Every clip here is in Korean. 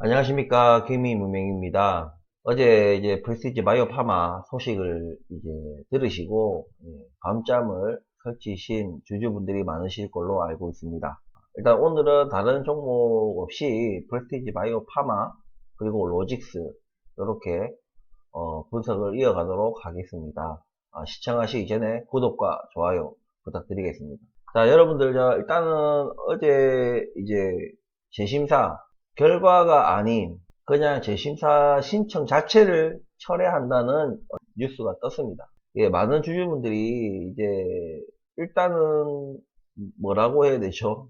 안녕하십니까. 김희무명입니다. 어제 이제 프레스티지 바이오 파마 소식을 이제 들으시고 밤잠을 설치신 주주분들이 많으실 걸로 알고 있습니다. 일단 오늘은 다른 종목 없이 프레스티지 바이오 파마 그리고 로직스 이렇게 분석을 이어가도록 하겠습니다. 시청하시기 전에 구독과 좋아요 부탁드리겠습니다. 자, 여러분들 일단은 어제 이제 재심사 결과가 아닌 그냥 재심사 신청 자체를 철회한다는 뉴스가 떴습니다. 예, 많은 주주분들이 이제 일단은 뭐라고 해야 되죠?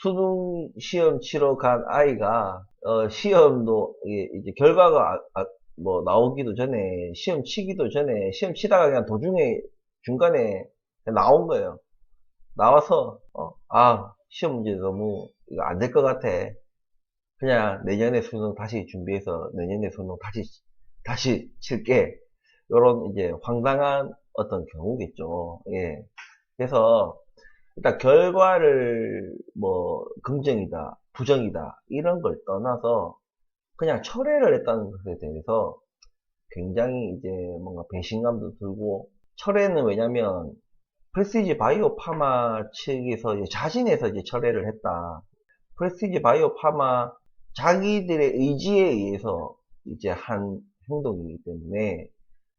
수능 시험 치러 간 아이가 시험도 이제 결과가 뭐 나오기도 전에 시험 치기도 전에 시험 치다가 그냥 도중에 중간에 그냥 나온 거예요. 나와서 시험 문제 너무 이거 안 될 것 같아. 그냥 내년에 수능 다시 준비해서 내년에 수능 다시 칠게. 요런 이제 황당한 어떤 경우겠죠. 예. 그래서 일단 결과를 뭐 긍정이다, 부정이다 이런 걸 떠나서 그냥 철회를 했다는 것에 대해서 굉장히 이제 뭔가 배신감도 들고 철회는 왜냐면 프레스티지 바이오 파마 측에서 이제 자진해서 이제 철회를 했다. 프레스티지 바이오 파마 자기들의 의지에 의해서 이제 한 행동이기 때문에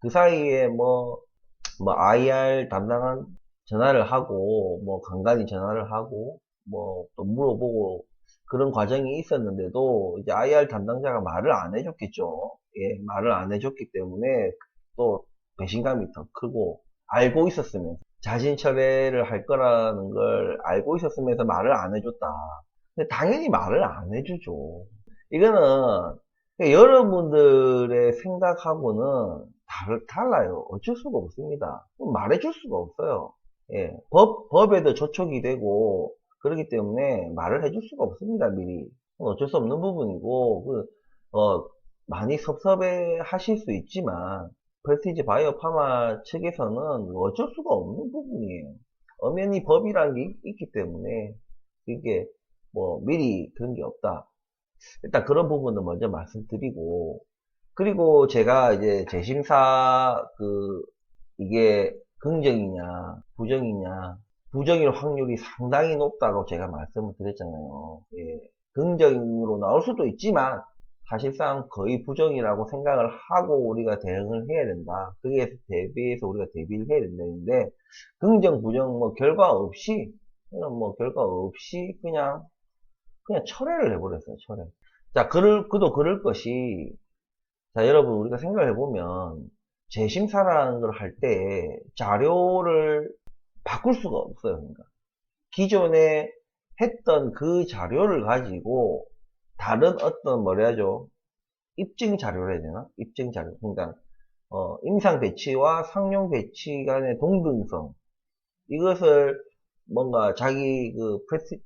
그 사이에 뭐 IR 담당한 전화를 하고 뭐 간간히 전화를 하고 뭐 또 물어보고 그런 과정이 있었는데도 이제 IR 담당자가 말을 안 해줬겠죠. 예, 말을 안 해줬기 때문에 또 배신감이 더 크고 알고 있었으면 자신 철회를 할 거라는 걸 알고 있었으면서 말을 안 해줬다. 근데 당연히 말을 안 해주죠. 이거는 여러분들의 생각하고는 달라요. 어쩔 수가 없습니다. 말해줄 수가 없어요. 예, 법에도 저촉이 되고, 그렇기 때문에 말을 해줄 수가 없습니다, 미리. 그건 어쩔 수 없는 부분이고, 많이 섭섭해 하실 수 있지만, 프레스티지 바이오 파마 측에서는 어쩔 수가 없는 부분이에요. 엄연히 법이라는 게 있기 때문에, 이게 뭐 미리 그런 게 없다. 일단 그런 부분은 먼저 말씀드리고, 그리고 제가 이제 재심사 이게 긍정이냐 부정이냐 부정일 확률이 상당히 높다고 제가 말씀을 드렸잖아요. 예, 긍정으로 나올 수도 있지만 사실상 거의 부정이라고 생각을 하고 우리가 대응을 해야 된다. 그에 대비해서 우리가 대비를 해야 된다는데 긍정 부정 뭐 결과 없이 결과 없이 그냥 철회를 해버렸어요. 철회. 자, 그도 그럴 것이, 자, 여러분, 우리가 생각해보면, 재심사라는 걸 할 때, 자료를 바꿀 수가 없어요. 그러니까. 기존에 했던 그 자료를 가지고, 다른 어떤, 뭐라 하죠? 입증 자료를 해야 되나? 입증 자료. 그러니까, 임상 배치와 상용 배치 간의 동등성. 이것을 뭔가 자기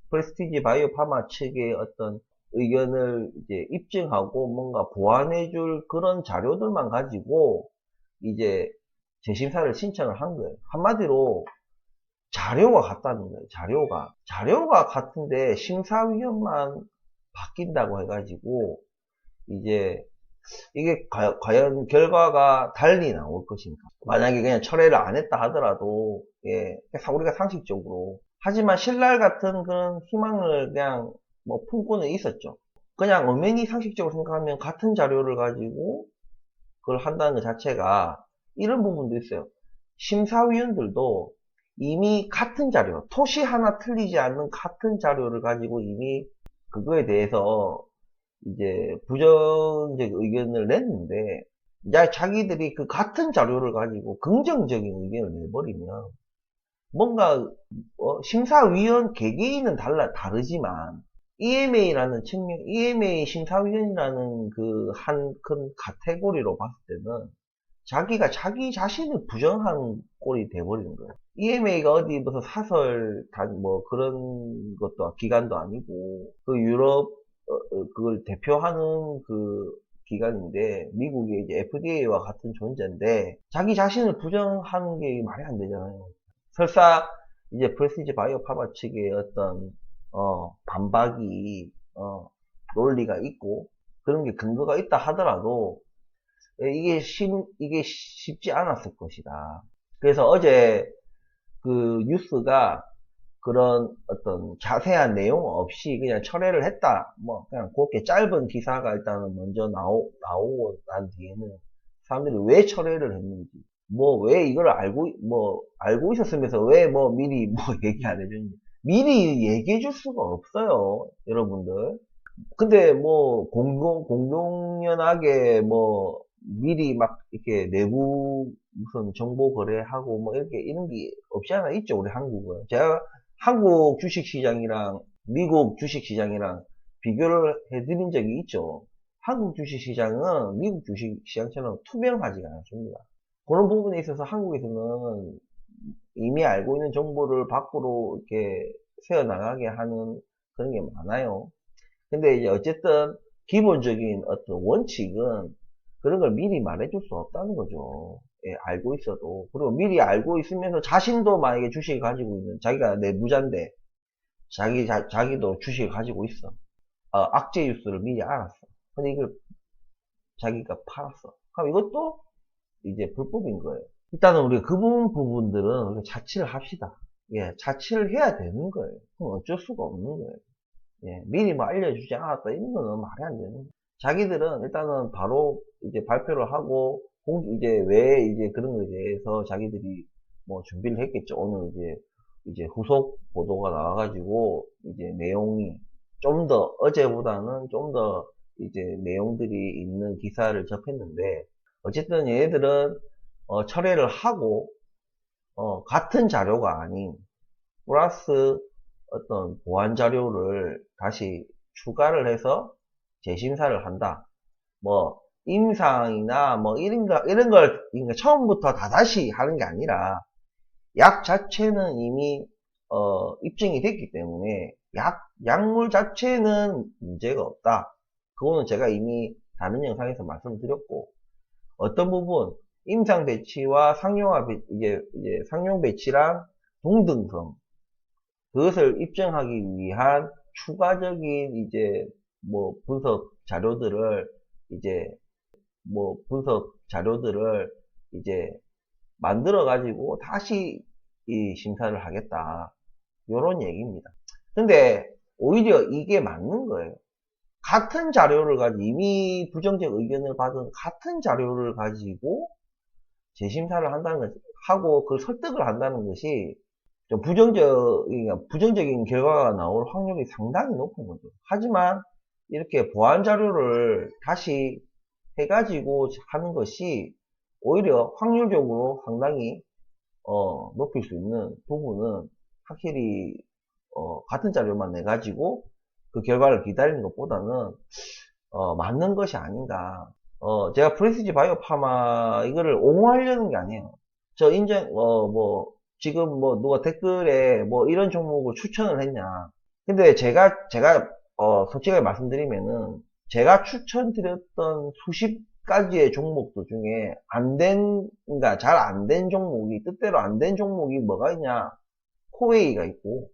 프레스티지 바이오 파마 측의 어떤 의견을 이제 입증하고 뭔가 보완해줄 그런 자료들만 가지고 이제 재심사를 신청을 한 거예요. 한마디로 자료가 같다는 거예요. 자료가 같은데 심사위원만 바뀐다고 해가지고 이제 이게 과연 결과가 달리 나올 것인가. 만약에 그냥 철회를 안 했다 하더라도, 예, 우리가 상식적으로. 하지만 신랄 같은 그런 희망을 그냥 뭐 품고는 있었죠. 그냥 엄연히 상식적으로 생각하면 같은 자료를 가지고 그걸 한다는 것 자체가 이런 부분도 있어요. 심사위원들도 이미 같은 자료, 토시 하나 틀리지 않는 같은 자료를 가지고 이미 그거에 대해서 이제 부정적 의견을 냈는데 이제 자기들이 그 같은 자료를 가지고 긍정적인 의견을 내버리면 뭔가 심사위원 개개인은 다르지만 EMA라는 측면, EMA 심사위원이라는 그 한 큰 카테고리로 봤을 때는 자기가 자기 자신을 부정한 꼴이 돼버리는 거예요. EMA가 어디 무슨 뭐 그런 것도 기관도 아니고 그 유럽 그걸 대표하는 그 기관인데 미국의 이제 FDA와 같은 존재인데 자기 자신을 부정하는 게 말이 안 되잖아요. 설사 이제 프레스티지 바이오 파마 측의 어떤 반박이 논리가 있고 그런 게 근거가 있다 하더라도 이게 쉽지 않았을 것이다. 그래서 어제 그 뉴스가 그런 어떤 자세한 내용 없이 그냥 철회를 했다. 뭐 그냥 그렇게 짧은 기사가 일단은 먼저 나오고 난 뒤에는 사람들이 왜 철회를 했는지, 뭐 왜 이걸 알고 있었으면서 왜 뭐 미리 뭐 얘기 안 해줬는지, 미리 얘기해 줄 수가 없어요, 여러분들. 근데 뭐 공공연하게 뭐 미리 막 이렇게 내부 무슨 정보 거래하고 뭐 이렇게 이런 게 없지 않아 있죠, 우리 한국은. 제가 한국 주식시장이랑 미국 주식시장이랑 비교를 해드린 적이 있죠. 한국 주식시장은 미국 주식시장처럼 투명하지가 않습니다. 그런 부분에 있어서 한국에서는 이미 알고 있는 정보를 밖으로 이렇게 새어나가게 하는 그런 게 많아요. 근데 이제 어쨌든 기본적인 어떤 원칙은 그런 걸 미리 말해줄 수 없다는 거죠. 예, 알고 있어도. 그리고 미리 알고 있으면서 자신도 만약에 주식을 가지고 있는, 자기가 내부자인데 자기도 주식을 가지고 있어. 악재 뉴스를 미리 알았어. 근데 이걸 자기가 팔았어. 그럼 이것도 이제 불법인 거예요. 일단은 우리가 그 부분들은 우리가 자치를 합시다. 예, 자치를 해야 되는 거예요. 그럼 어쩔 수가 없는 거예요. 예, 미리 뭐 알려주지 않았다 이런 거는 말이 안 되는 거예요. 자기들은 일단은 바로 이제 발표를 하고 이제 왜 이제 그런 거에 대해서 자기들이 뭐 준비를 했겠죠. 오늘 이제 후속 보도가 나와가지고 이제 내용이 좀 더 어제보다는 좀 더 이제 내용들이 있는 기사를 접했는데, 어쨌든 얘네들은 철회를 하고 같은 자료가 아닌 플러스 어떤 보완 자료를 다시 추가를 해서 재심사를 한다. 뭐 임상이나 뭐 이런 걸 그러니까 처음부터 다 다시 하는 게 아니라 약 자체는 이미 입증이 됐기 때문에 약물 자체는 문제가 없다. 그거는 제가 이미 다른 영상에서 말씀드렸고, 어떤 부분 임상 배치와 이제 상용 배치랑 동등성, 그것을 입증하기 위한 추가적인 이제 뭐 분석 자료들을 이제 이제 만들어 가지고 다시 이 심사를 하겠다, 요런 얘기입니다. 근데 오히려 이게 맞는 거예요. 같은 자료를 가지고 이미 부정적 의견을 받은 같은 자료를 가지고 재심사를 한다는 것, 하고 그걸 설득을 한다는 것이 좀 부정적인 결과가 나올 확률이 상당히 높은 거죠. 하지만 이렇게 보완 자료를 다시 해가지고 하는 것이 오히려 확률적으로 상당히 높일 수 있는 부분은 확실히 같은 자료만 내가지고 그 결과를 기다리는 것보다는 맞는 것이 아닌가. 제가 프레시지 바이오 파마 이거를 옹호하려는 게 아니에요. 저 지금 뭐 누가 댓글에 뭐 이런 종목을 추천을 했냐. 근데 제가 솔직하게 말씀드리면은 제가 추천드렸던 수십 가지의 종목들 중에 그러니까 잘 안 된 종목이, 뜻대로 안 된 종목이 뭐가 있냐. 코웨이가 있고,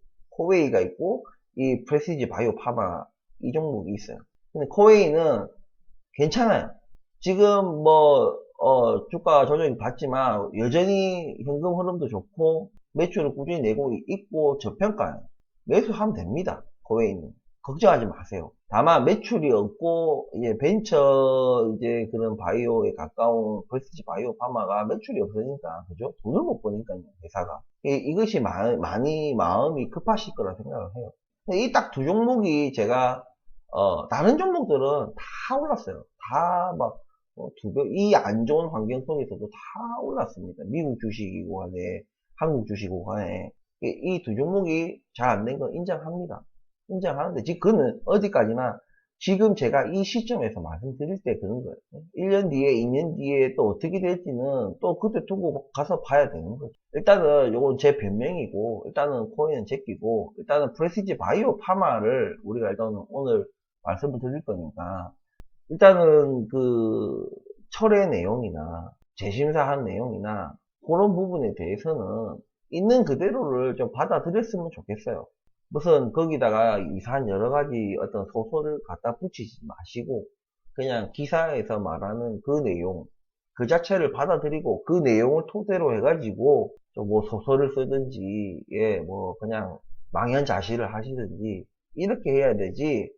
이 프레시지 바이오 파마 이 종목이 있어요. 근데 코웨이는 괜찮아요. 지금 주가 조정이 받지만 여전히 현금 흐름도 좋고 매출을 꾸준히 내고 있고 저평가예요. 매수하면 됩니다. 코웨이는 걱정하지 마세요. 다만 매출이 없고 이제 벤처 이제 그런 바이오에 가까운 프레시지 바이오 파마가 매출이 없으니까, 그죠? 돈을 못 버니까요, 회사가. 이것이 많이 마음이 급하실 거라 생각을 해요. 이 딱 두 종목이 제가 다른 종목들은 다 올랐어요. 다 막, 이 안 좋은 환경 속에서도 다 올랐습니다. 미국 주식이고 간에, 한국 주식이고 간에. 이 두 종목이 잘 안 된 건 인정합니다. 인정하는데, 지금 그는 어디까지나 지금 제가 이 시점에서 말씀드릴 때 그런 거예요. 1년 뒤에, 2년 뒤에 또 어떻게 될지는 또 그때 두고 가서 봐야 되는 거죠. 일단은 요건 제 변명이고, 일단은 코인은 제끼고, 일단은 프레시지 바이오 파마를 우리가 일단은 오늘 말씀을 드릴 거니까, 일단은 그 철회 내용이나 재심사한 내용이나 그런 부분에 대해서는 있는 그대로를 좀 받아들였으면 좋겠어요. 무슨 거기다가 이상한 여러 가지 어떤 소설을 갖다 붙이지 마시고 그냥 기사에서 말하는 그 내용, 그 자체를 받아들이고 그 내용을 토대로 해가지고 뭐 소설을 쓰든지, 예, 뭐 그냥 망연자실을 하시든지 이렇게 해야 되지.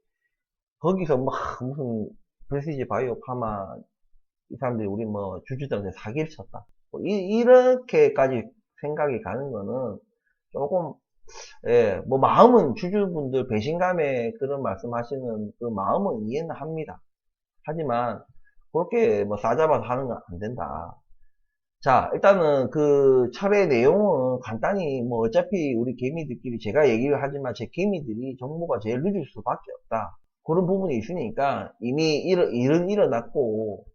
거기서 막 무슨 프레시지 바이오 파마 이 사람들이 우리 뭐 주주들한테 사기를 쳤다. 뭐 이렇게까지 생각이 가는 거는 조금, 예, 뭐 마음은 주주분들 배신감에 그런 말씀하시는 그 마음은 이해는 합니다. 하지만 그렇게 뭐 싸잡아서 하는 건 안 된다. 자, 일단은 그 철의 내용은 간단히 뭐 어차피 우리 개미들끼리 제가 얘기를 하지만 제 개미들이 정보가 제일 늦을 수밖에 없다. 그런 부분이 있으니까 이미 일은 일어났고,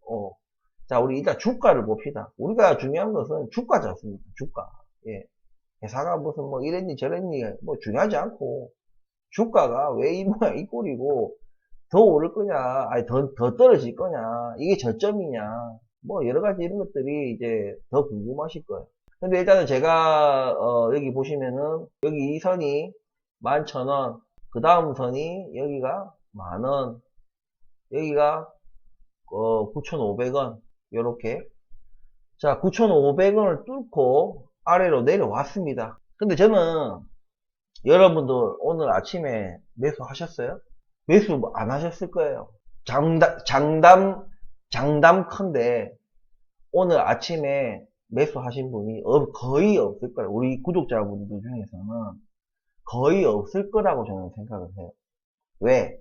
자, 우리 일단 주가를 봅시다. 우리가 중요한 것은 주가지 않습니까? 주가. 예. 회사가 무슨 뭐 이랬니 저랬니 뭐 중요하지 않고, 주가가 왜 이 모양 이 꼴이고, 더 오를 거냐, 아니 더 떨어질 거냐, 이게 저점이냐, 뭐 여러 가지 이런 것들이 이제 더 궁금하실 거예요. 근데 일단은 제가 여기 보시면은 여기 이 선이 11,000원, 그 다음 선이 여기가 만원, 여기가 9,500원, 요렇게. 자, 9,500원을 뚫고 아래로 내려왔습니다. 근데 저는 여러분들 오늘 아침에 매수하셨어요? 매수 안 하셨을 거예요. 장담컨대 오늘 아침에 매수하신 분이 거의 없을 거예요. 우리 구독자분들 중에서는 거의 없을 거라고 저는 생각을 해요. 왜?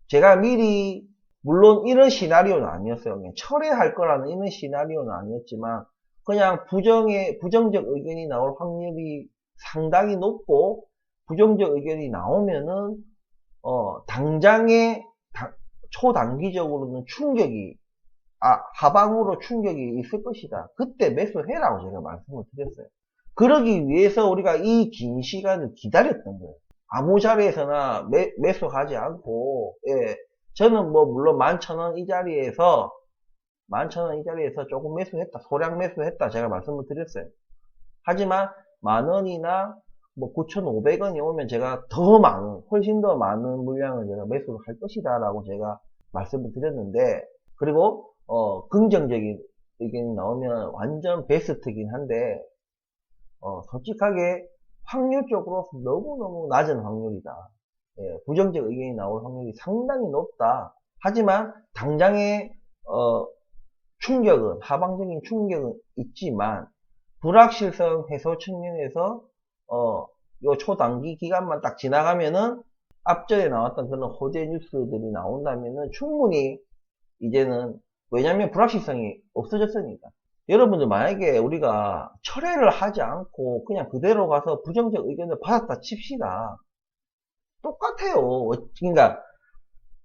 제가 미리, 물론 이런 시나리오는 아니었어요. 그냥 철회할 거라는 이런 시나리오는 아니었지만, 그냥 부정적 의견이 나올 확률이 상당히 높고, 부정적 의견이 나오면은, 당장에, 초단기적으로는 충격이, 하방으로 충격이 있을 것이다. 그때 매수해라고 제가 말씀을 드렸어요. 그러기 위해서 우리가 이 긴 시간을 기다렸던 거예요. 아무 자리에서나 매수하지 않고, 예, 저는 뭐 물론 11,000원 이 자리에서 조금 매수했다, 소량 매수했다 제가 말씀을 드렸어요. 하지만 만원이나 뭐 9,500원이 오면 제가 훨씬 더 많은 물량을 제가 매수를 할 것이다 라고 제가 말씀을 드렸는데, 그리고 긍정적인 의견이 나오면 완전 베스트긴 한데, 솔직하게 확률적으로 너무너무 낮은 확률이다. 예, 부정적 의견이 나올 확률이 상당히 높다. 하지만 당장의 충격은, 하방적인 충격은 있지만 불확실성 해소 측면에서 요 초단기 기간만 딱 지나가면은 앞전에 나왔던 그런 호재 뉴스들이 나온다면은 충분히 이제는, 왜냐면 불확실성이 없어졌으니까. 여러분들 만약에 우리가 철회를 하지 않고 그냥 그대로 가서 부정적 의견을 받았다 칩시다. 똑같아요. 그러니까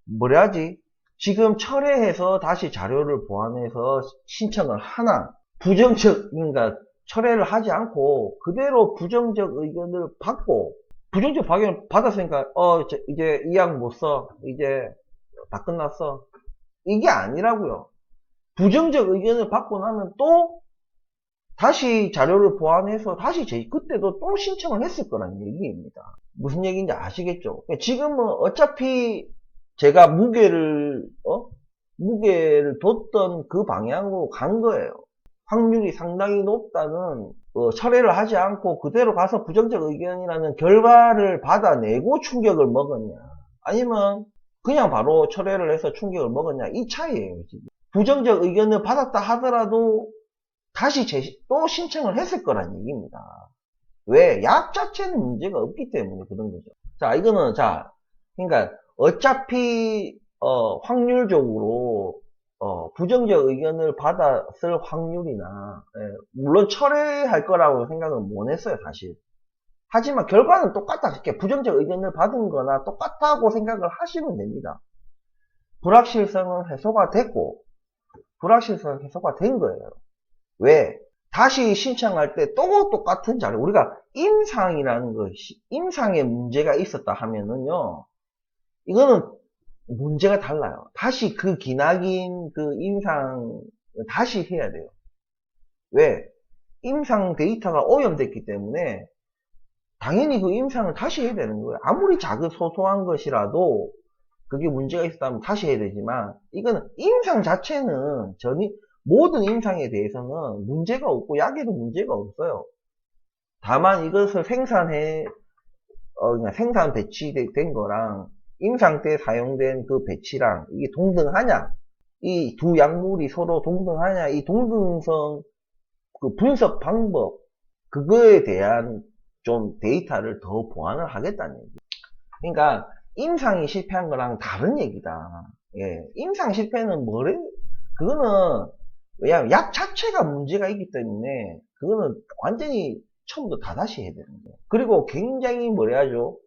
뭐라 하지? 지금 철회해서 다시 자료를 보완해서 신청을 하나, 그러니까 철회를 하지 않고 그대로 부정적 의견을 받고, 부정적 의견을 받았으니까 이제 이 약 못 써, 이제 다 끝났어, 이게 아니라고요. 부정적 의견을 받고 나면 또 다시 자료를 보완해서 다시 그때도 또 신청을 했을 거란 얘기입니다. 무슨 얘기인지 아시겠죠? 지금은 어차피 제가 무게를 뒀던 그 방향으로 간 거예요. 확률이 상당히 높다는, 철회를 하지 않고 그대로 가서 부정적 의견이라는 결과를 받아내고 충격을 먹었냐, 아니면 그냥 바로 철회를 해서 충격을 먹었냐, 이 차이예요. 지금 부정적 의견을 받았다 하더라도 다시 또 신청을 했을 거란 얘기입니다. 왜? 약 자체는 문제가 없기 때문에 그런 거죠. 자, 이거는, 그러니까 어차피 확률적으로 부정적 의견을 받았을 확률이나, 예, 물론 철회할 거라고 생각은 못 했어요, 사실. 하지만 결과는 똑같다. 이렇게 부정적 의견을 받은 거나 똑같다고 생각을 하시면 됩니다. 불확실성은 해소가 됐고, 불확실성은 해소가 된 거예요. 왜? 다시 신청할 때 또 똑같은 자료, 우리가 임상이라는 것이, 임상에 문제가 있었다 하면은요, 이거는 문제가 달라요. 다시 그 기나긴 그 임상 다시 해야 돼요. 왜? 임상 데이터가 오염됐기 때문에 당연히 그 임상을 다시 해야 되는 거예요. 아무리 작은 소소한 것이라도 그게 문제가 있었다면 다시 해야 되지만, 이거는 임상 자체는 모든 임상에 대해서는 문제가 없고 약에도 문제가 없어요. 다만 이것을 그냥 생산 배치된 거랑 임상 때 사용된 그 배치랑 이게 동등하냐, 이 두 약물이 서로 동등하냐, 이 동등성 그 분석 방법, 그거에 대한 좀 데이터를 더 보완을 하겠다는 얘기. 그러니까 임상이 실패한 거랑 다른 얘기다. 예, 임상 실패는 그거는 왜냐하면 약 자체가 문제가 있기 때문에 그거는 완전히 처음부터 다 다시 해야 되는 거예요. 그리고 굉장히 뭐래야죠,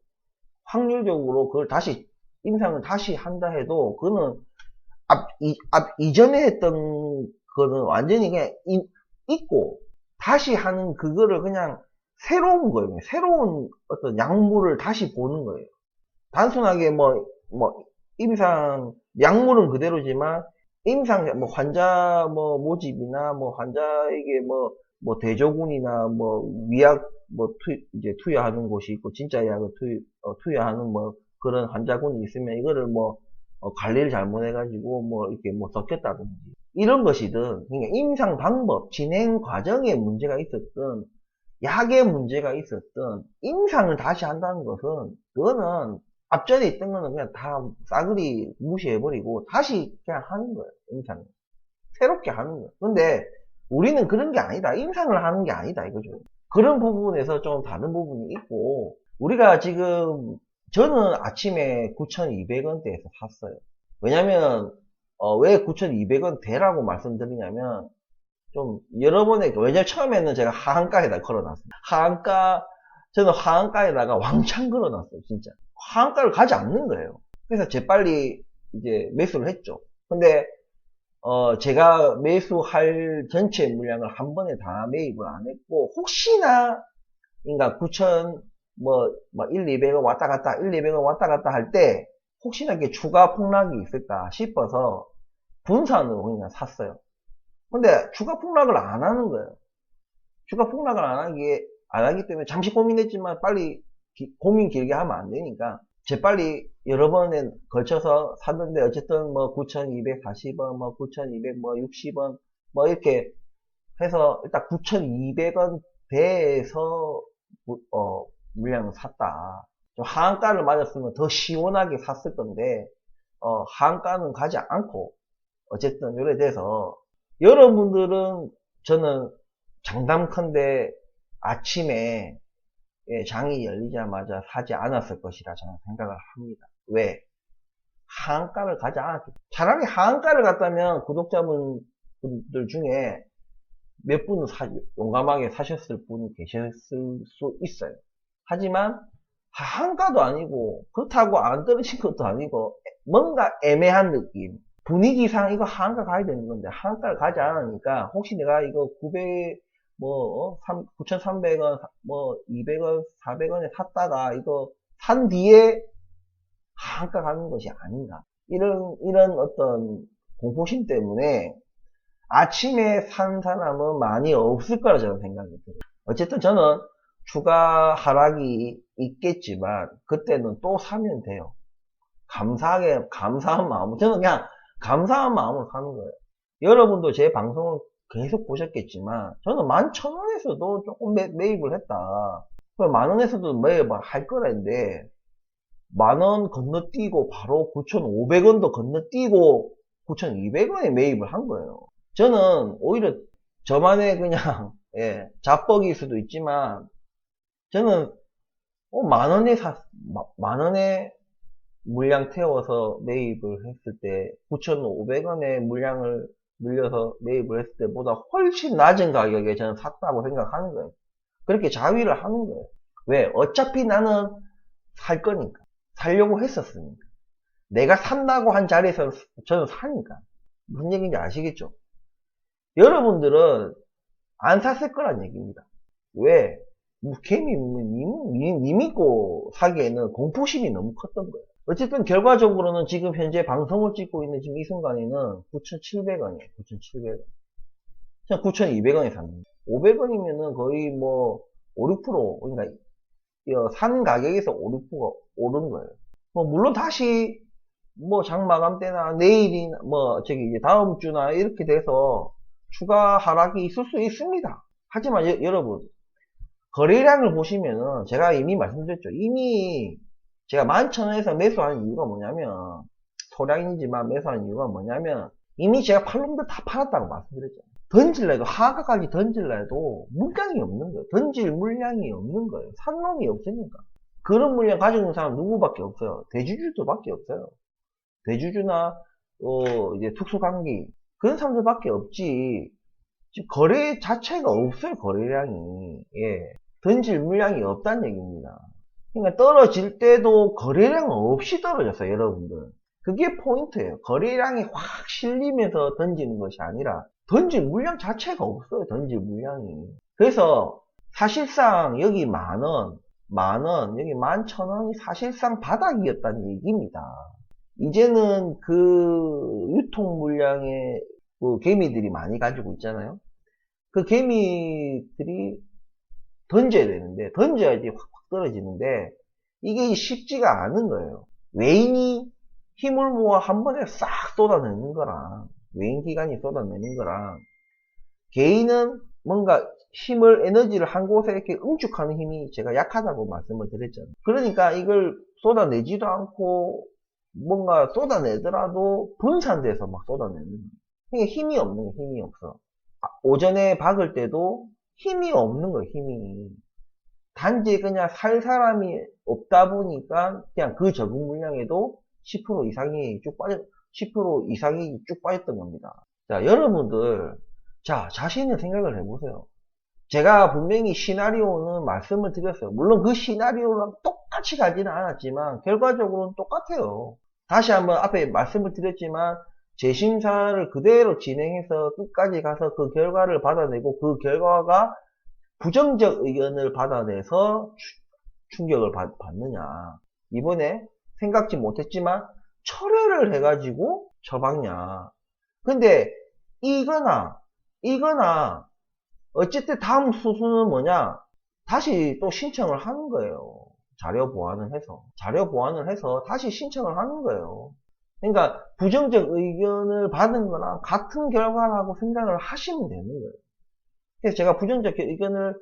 확률적으로 그걸 다시 임상을 다시 한다 해도 그거는 이전에 했던 거는 완전히 그냥 있고 다시 하는 그거를 그냥 새로운 거예요. 새로운 어떤 약물을 다시 보는 거예요. 단순하게 임상, 약물은 그대로지만, 임상, 환자, 모집이나, 환자에게 대조군이나, 위약, 이제 투여하는 곳이 있고, 진짜 약을 투여하는 그런 환자군이 있으면, 이거를 관리를 잘못해가지고, 이렇게 섞였다든지. 이런 것이든, 그러니까 임상 방법, 진행 과정에 문제가 있었든, 약에 문제가 있었든, 임상을 다시 한다는 것은, 그거는, 앞전에 있던 거는 그냥 다 싸그리 무시해버리고 다시 그냥 하는 거예요. 임상을. 새롭게 하는 거예요. 근데 우리는 그런 게 아니다. 임상을 하는 게 아니다 이거죠. 그런 부분에서 좀 다른 부분이 있고, 우리가 지금 저는 아침에 9,200원대에서 샀어요. 왜냐면 왜 9,200원대라고 말씀드리냐면, 좀 여러 번에, 왜냐면 처음에는 제가 하한가에다 걸어놨어요. 저는 하한가에다가 왕창 걸어놨어요. 진짜 하한가를 가지 않는 거예요. 그래서 재빨리 이제 매수를 했죠. 근데 제가 매수할 전체 물량을 한 번에 다 매입을 안 했고, 혹시나 그러니까 9천 1, 200원 왔다 갔다 1, 200원 왔다 갔다 할 때 혹시나 이게 추가 폭락이 있을까 싶어서 분산으로 그냥 샀어요. 근데 추가 폭락을 안 하는 거예요. 추가 폭락을 안 하기 때문에 잠시 고민했지만 빨리 고민 길게 하면 안 되니까 재빨리 여러 번에 걸쳐서 샀는데, 어쨌든 9,240원, 9,260원 이렇게 해서 일단 9,200원 대에서 물량을 샀다. 좀 하한가를 맞았으면 더 시원하게 샀을 건데 하한가는 가지 않고 어쨌든 요래 돼서, 여러분들은 저는 장담컨대 아침에 장이 열리자마자 사지 않았을 것이라 저는 생각을 합니다. 왜? 하한가를 가지 않았기. 차라리 하한가를 갔다면 구독자분들 중에 몇 분은 용감하게 사셨을 분이 계셨을 수 있어요. 하지만 하한가도 아니고 그렇다고 안 떨어진 것도 아니고 뭔가 애매한 느낌, 분위기상 이거 하한가 가야 되는 건데 하한가를 가지 않으니까, 혹시 내가 이거 9,300원, 200원, 400원에 샀다가 이거 산 뒤에 하한가 가는 것이 아닌가. 이런 어떤 공포심 때문에 아침에 산 사람은 많이 없을 거라 저는 생각이 들어요. 어쨌든 저는 추가 하락이 있겠지만, 그때는 또 사면 돼요. 감사한 마음으로. 저는 그냥 감사한 마음으로 사는 거예요. 여러분도 제 방송을 계속 보셨겠지만, 저는 11,000원에서도 조금 매입을 했다. 10,000원에서도 매입을 할 거라는데, 10,000원 건너뛰고 바로 9,500원도 건너뛰고 9,200원에 매입을 한 거예요. 저는 오히려 저만의 그냥 자뻑일 수도 있지만, 저는 10,000원에 물량 태워서 매입을 했을 때 9,500원에 물량을 늘려서 매입을 했을 때보다 훨씬 낮은 가격에 저는 샀다고 생각하는 거예요. 그렇게 자위를 하는 거예요. 왜? 어차피 나는 살 거니까. 살려고 했었으니까. 내가 산다고 한 자리에서 저는 사니까. 무슨 얘기인지 아시겠죠? 여러분들은 안 샀을 거란 얘기입니다. 왜? 괜히 니 믿고 사기에는 공포심이 너무 컸던 거예요. 어쨌든 결과적으로는 지금 현재 방송을 찍고 있는 지금 이 순간에는 9,700원이에요. 9,700원. 그냥 9,200원에 샀는데 500원이면은 거의 5, 6%, 그러니까 산 가격에서 5, 6%가 오른 거예요. 물론 다시 뭐 장 마감 때나 내일이나 뭐 저기 이제 다음 주나 이렇게 돼서 추가 하락이 있을 수 있습니다. 하지만 여러분 거래량을 보시면은 제가 이미 말씀드렸죠. 이미 제가 11,000원에서 매수한 이유가 뭐냐면 소량이지만 매수한 이유가 뭐냐면 이미 제가 팔 놈들 다 팔았다고 말씀드렸죠. 던질라 해도 하가까지 던질라 해도 물량이 없는 거예요. 던질 물량이 없는 거예요. 산 놈이 없으니까. 그런 물량 가지고 있는 사람 누구밖에 없어요. 대주주들밖에 없어요. 대주주나 이제 특수관기 그런 사람들밖에 없지. 지금 거래 자체가 없어요. 거래량이. 예. 던질 물량이 없다는 얘기입니다. 그러니까 떨어질 때도 거래량 없이 떨어졌어요. 여러분들. 그게 포인트예요. 거래량이 확 실리면서 던지는 것이 아니라 던질 물량 자체가 없어요. 던질 물량이. 그래서 사실상 여기 만원, 여기 11,000원이 사실상 바닥이었다는 얘기입니다. 이제는 그 유통 물량의 그 개미들이 많이 가지고 있잖아요. 그 개미들이 던져야 되는데 던져야지 확 떨어지는데 이게 쉽지가 않은 거예요. 외인이 힘을 모아 한 번에 싹 쏟아내는 거랑 외인 기관이 쏟아내는 거랑 개인은 뭔가 힘을 에너지를 한 곳에 이렇게 응축하는 힘이 제가 약하다고 말씀을 드렸잖아요. 그러니까 이걸 쏟아내지도 않고 뭔가 쏟아내더라도 분산돼서 막 쏟아내는 거예요. 그러니까 힘이 없는 거예요. 힘이 없어. 오전에 박을 때도 힘이 없는 거예요. 힘이. 단지 그냥 살 사람이 없다 보니까 그냥 그 적은 물량에도 10% 이상이 쭉 10% 이상이 쭉 빠졌던 겁니다. 자, 여러분들, 자, 자신의 생각을 해보세요. 제가 분명히 시나리오는 말씀을 드렸어요. 물론 그 시나리오랑 똑같이 가지는 않았지만 결과적으로는 똑같아요. 다시 한번 앞에 말씀을 드렸지만 재심사를 그대로 진행해서 끝까지 가서 그 결과를 받아내고 그 결과가 부정적 의견을 받아내서 충격을 받느냐. 이번에 생각지 못했지만 철회를 해가지고 처박냐. 근데 이거나 어쨌든 다음 수순은 뭐냐. 다시 또 신청을 하는 거예요. 자료 보완을 해서 다시 신청을 하는 거예요. 그러니까 부정적 의견을 받은 거랑 같은 결과라고 생각을 하시면 되는 거예요. 그래서 제가 부정적 의견을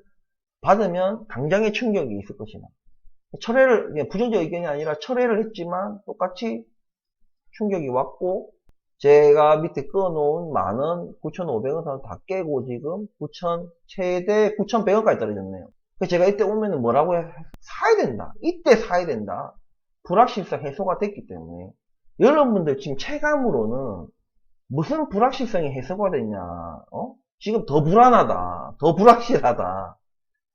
받으면 당장의 충격이 있을 것이나 부정적 의견이 아니라 철회를 했지만 똑같이 충격이 왔고 제가 밑에 꺼놓은 만원, 9,500원 선 다 깨고 지금 최대 9,100원까지 떨어졌네요. 그래서 제가 이때 오면은 뭐라고 해? 사야 된다. 이때 사야 된다. 불확실성 해소가 됐기 때문에 여러분들 지금 체감으로는 무슨 불확실성이 해소가 됐냐? 지금 더 불안하다. 더 불확실하다.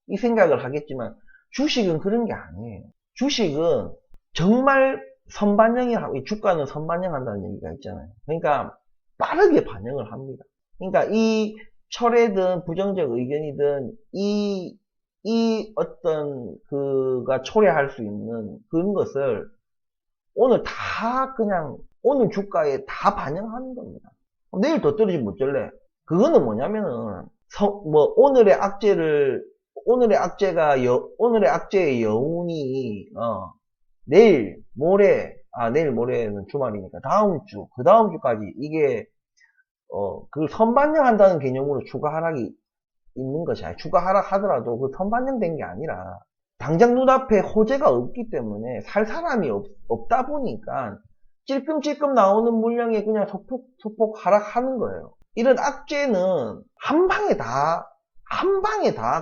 이 생각을 하겠지만 주식은 그런 게 아니에요. 주식은 정말 선반영이 주가는 선반영한다는 얘기가 있잖아요. 그러니까 빠르게 반영을 합니다. 그러니까 이 철회든 부정적 의견이든 이 어떤 그가 초래할 수 있는 그런 것을 오늘 다 그냥 오늘 주가에 다 반영하는 겁니다. 내일 더 떨어지면 어쩔래? 그거는 뭐냐면은 오늘의 악재의 여운이 내일 모레는 주말이니까 그 다음 주까지 이게 그 선반영한다는 개념으로 추가 하락이 있는 것이 아니라 추가 하락하더라도 그 선반영된 게 아니라 당장 눈앞에 호재가 없기 때문에 살 사람이 없다 보니까 찔끔찔끔 나오는 물량에 그냥 소폭 하락하는 거예요. 이런 악재는 한 방에 다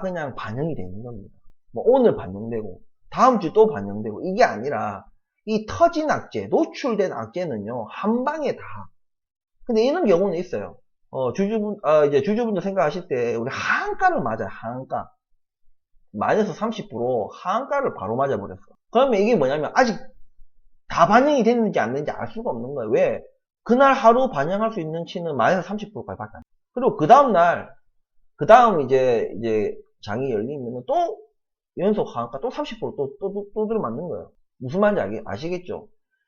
그냥 반영이 되는 겁니다. 뭐 오늘 반영되고 다음 주 또 반영되고 이게 아니라 이 터진 악재, 노출된 악재는요 한 방에 다. 근데 이런 경우는 있어요. 이제 주주분들 생각하실 때 우리 하한가를 맞아요. 하한가 마이너스 30% 하한가를 바로 맞아버렸어. 그러면 이게 뭐냐면 아직 다 반영이 됐는지 안 됐는지 알 수가 없는 거예요. 왜? 그날 하루 반영할 수 있는 치는 마이너스 30%까지 밖에 안 돼. 그리고 그 다음 이제 장이 열리면 또 연속 하한가 또 30% 또 들어맞는 거예요. 무슨 말인지 아시겠죠?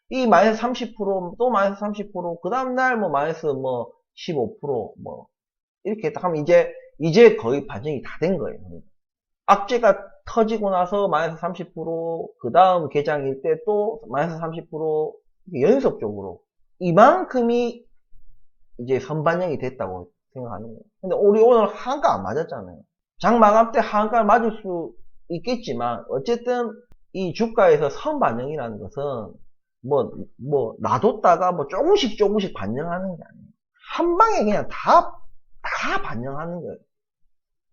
이 마이너스 30%, 또 마이너스 30%, 그 다음날 뭐 마이너스 15%, 이렇게 딱 하면 이제 거의 반영이 다 된 거예요. 악재가 터지고 나서 마이너스 30%, 그 다음 개장일 때 또 마이너스 30%, 연속적으로 이만큼이 이제 선반영이 됐다고 생각하는 거예요. 근데 우리 오늘 하한가 안 맞았잖아요. 장 마감 때 하한가를 맞을 수 있겠지만 어쨌든 이 주가에서 선반영이라는 것은 뭐 놔뒀다가 뭐 조금씩 반영하는 게 아니에요. 한 방에 그냥 다 반영하는 거예요.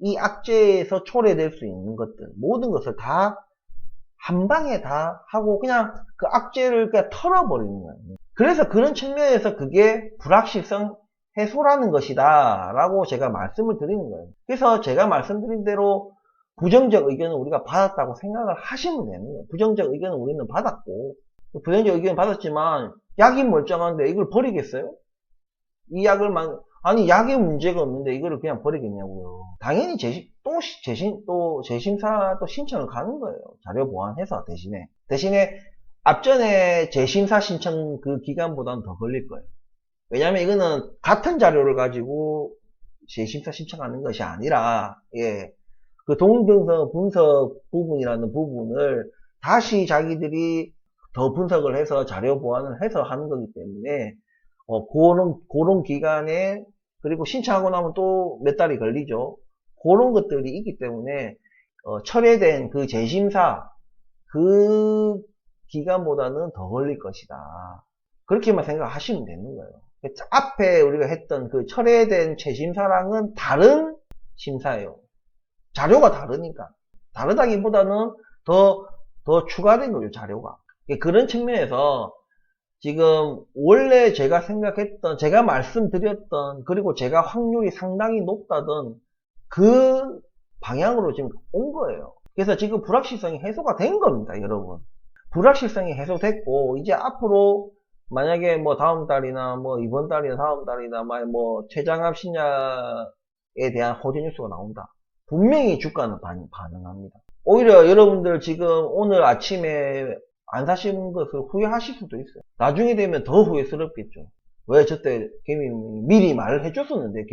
이 악재에서 초래될 수 있는 것들 모든 것을 다 한 방에 다 하고 그냥 그 악재를 그냥 털어버리는 거예요. 그래서 그런 측면에서 그게 불확실성 해소라는 것이다 라고 제가 말씀을 드리는 거예요. 그래서 제가 말씀드린 대로 부정적 의견은 우리가 받았다고 생각을 하시면 되는 거예요. 부정적 의견은 우리는 받았고 부정적 의견을 받았지만 약이 멀쩡한데 이걸 버리겠어요? 이 약을 아니 약에 문제가 없는데 이거를 그냥 버리겠냐고요. 당연히 재심사 또 신청을 가는 거예요. 자료 보완해서 대신에 앞전에 재심사 신청 그 기간보다는 더 걸릴 거예요. 왜냐면 이거는 같은 자료를 가지고 재심사 신청하는 것이 아니라 그 동등성 분석 부분이라는 부분을 다시 자기들이 더 분석을 해서 자료 보완을 해서 하는 거기 때문에 그런 기간에 그리고 신청하고 나면 또 몇 달이 걸리죠. 그런 것들이 있기 때문에 철회된 그 재심사 그 기간보다는 더 걸릴 것이다. 그렇게만 생각하시면 되는 거예요. 앞에 우리가 했던 그 철회된 재심사랑은 다른 심사예요. 자료가 다르니까. 다르다기보다는 더 추가된 거죠, 자료가. 그런 측면에서 지금 원래 제가 생각했던, 제가 말씀드렸던, 그리고 제가 확률이 상당히 높다던 그 방향으로 지금 온 거예요. 그래서 지금 불확실성이 해소가 된 겁니다, 여러분. 불확실성이 해소됐고, 이제 앞으로 만약에 뭐 다음 달이나 뭐 이번 달이나 다음 달이나 뭐 최장암 신약에 대한 호재 뉴스가 나온다. 분명히 주가는 반응합니다. 오히려 여러분들 지금 오늘 아침에 안 사시는 것을 후회하실 수도 있어요. 나중에 되면 더 후회스럽겠죠. 왜 저때 개미문명이 미리 말을 해줬었는데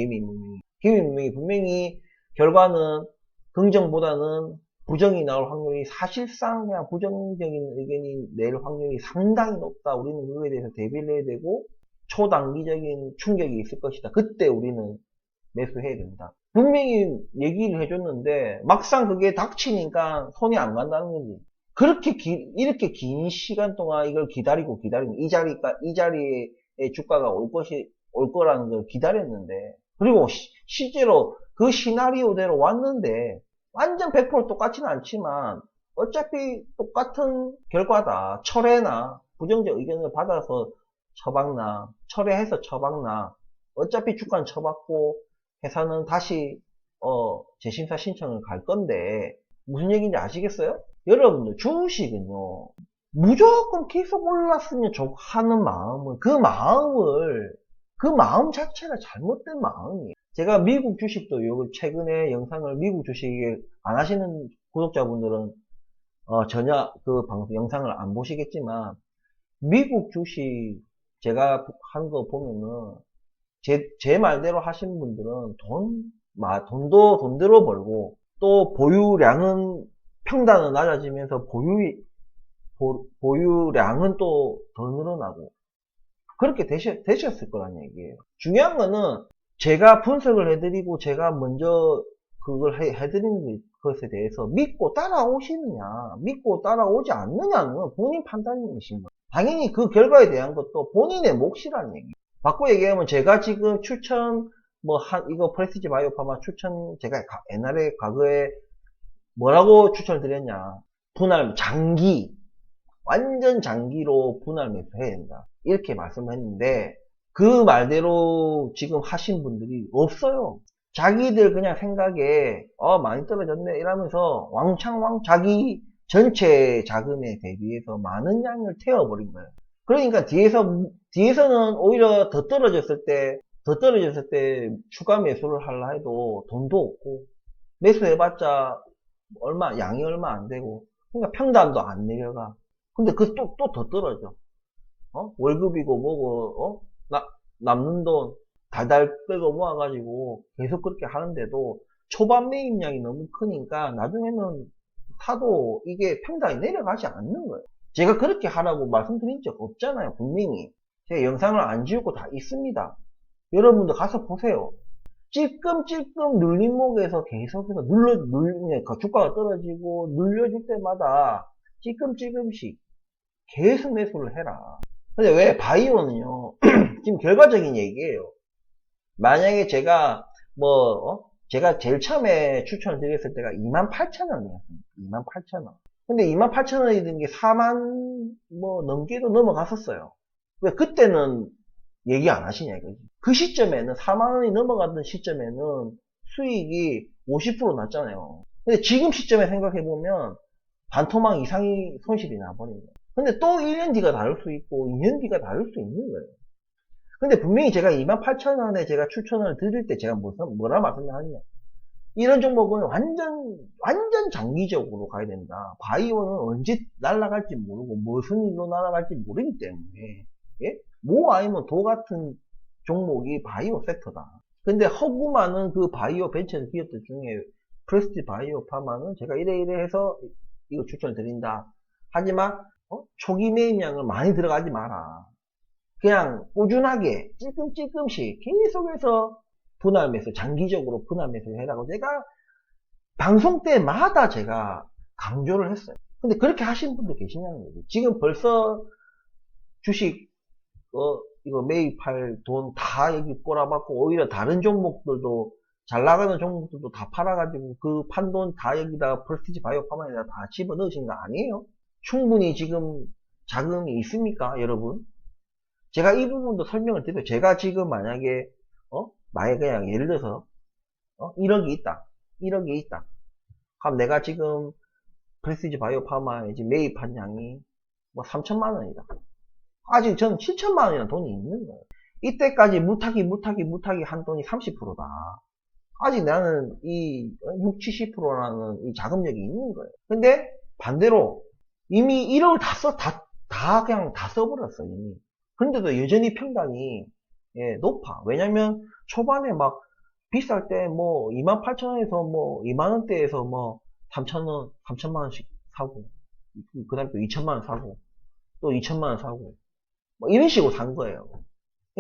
개미문명이 분명히 결과는 긍정보다는 부정이 나올 확률이 사실상 그냥 부정적인 의견이 낼 확률이 상당히 높다. 우리는 그거에 대해서 대비를 해야 되고 초단기적인 충격이 있을 것이다. 그때 우리는 매수해야 된다. 분명히 얘기를 해줬는데 막상 그게 닥치니까 손이 안 간다는 거지. 이렇게 긴 시간 동안 이걸 기다리고 이 자리에 주가가 올 거라는 걸 기다렸는데 그리고 실제로 그 시나리오대로 왔는데 완전 100% 똑같지는 않지만 어차피 똑같은 결과다. 철회나 부정적 의견을 받아서 처박나 철회해서 처박나 어차피 주가는 처박고 회사는 다시 재심사 신청을 갈 건데 무슨 얘기인지 아시겠어요? 여러분들 주식은요 무조건 계속 올랐으면 좋 하는 마음은 그 마음 자체가 잘못된 마음이에요. 제가 미국 주식도 최근에 영상을 미국 주식에 안 하시는 구독자분들은 전혀 그 영상을 안 보시겠지만 미국 주식 제가 한 거 보면은 제 말대로 하신 분들은 돈대로 벌고 또 보유량은 평단은 낮아지면서 보유량은 또 더 늘어나고 그렇게 되셨을 거란 얘기예요. 중요한 거는 제가 분석을 해드리고 제가 먼저 그걸 해드리는 것에 대해서 믿고 따라오시느냐 믿고 따라오지 않느냐는 본인 판단이신 거예요. 당연히 그 결과에 대한 것도 본인의 몫이라는 얘기예요. 바꿔 얘기하면 제가 지금 추천 이거 프레스티지 바이오파마 추천 제가 옛날에 과거에 뭐라고 추천을 드렸냐 분할 완전 장기로 분할 매수해야 된다 이렇게 말씀을 했는데 그 말대로 지금 하신 분들이 없어요. 자기들 그냥 생각에 많이 떨어졌네 이러면서 왕창 자기 전체 자금에 대비해서 많은 양을 태워버린 거예요. 그러니까 뒤에서는 오히려 더 떨어졌을 때 추가 매수를 하려 해도 돈도 없고 매수해봤자 양이 얼마 안 되고 그러니까 평단도 안 내려가. 근데 또 더 떨어져. 월급이고 뭐고 남는 돈 달달 빼고 모아가지고 계속 그렇게 하는데도 초반 매입량이 너무 크니까 나중에는 타도 이게 평단이 내려가지 않는 거예요. 제가 그렇게 하라고 말씀드린 적 없잖아요. 분명히 제가 영상을 안 지우고 다 있습니다. 여러분들 가서 보세요. 찔끔찔끔 눌림목에서 계속해서 주가가 떨어지고 눌려줄 때마다 찔끔찔끔씩 계속 매수를 해라. 근데 왜 바이오는요? 지금 결과적인 얘기예요. 만약에 제가 제가 제일 처음에 추천을 드렸을 때가 28,000원이었습니다. 28,000원. 근데 28,000원이던 게 4만 넘게도 넘어갔었어요. 왜 그때는 얘기 안 하시냐 이거지. 그 시점에는 4만원이 넘어가던 시점에는 수익이 50% 났잖아요. 근데 지금 시점에 생각해보면 반토막 이상이 손실이 나버린 거예요. 근데 또 1년 뒤가 다를 수 있고 2년 뒤가 다를 수 있는 거예요. 근데 분명히 제가 28,000원에 제가 추천을 드릴 때 제가 뭐라 말씀하셨냐. 이런 종목은 완전 장기적으로 가야 된다. 바이오는 언제 날아갈지 모르고 무슨 일로 날아갈지 모르기 때문에 예? 뭐 아니면 도 같은 종목이 바이오 섹터다. 근데 허구 많은 그 바이오 벤처 기업들 중에 프레스티 바이오 파마는 제가 이래 해서 이거 추천을 드린다. 하지만 초기 매입량을 많이 들어가지 마라. 그냥 꾸준하게 찔끔찔끔씩 계속해서 분할 매수, 장기적으로 분할 매수를 해라고 제가 방송 때마다 제가 강조를 했어요. 근데 그렇게 하시는 분들 계시냐는 거죠. 지금 벌써 주식 이거 매입할 돈 다 여기 꼬라박고 오히려 다른 종목들도 잘 나가는 종목들도 다 팔아가지고 그 판돈 다 여기다 프레스티지 바이오 파마에다 다 집어넣으신 거 아니에요? 충분히 지금 자금이 있습니까, 여러분? 제가 이 부분도 설명을 드려요. 제가 지금 만약에 그냥 예를 들어서 1억이 있다. 1억이 있다. 그럼 내가 지금 프레스티지 바이오 파마에 지금 매입한 양이 3천만 원이다. 아직 저는 7천만 원이라는 돈이 있는 거예요. 이때까지 무타기 한 돈이 30%다. 아직 나는 이 60, 70%라는 이 자금력이 있는 거예요. 근데 반대로 이미 1억을 그냥 다 써버렸어, 이미. 그런데도 여전히 평당이 높아. 왜냐면 초반에 막 비쌀 때 28,000원에서 2만원대에서 3천만 원씩 사고, 그 다음에 또 2천만 원 사고, 또 2천만 원 사고, 이런 식으로 산 거예요.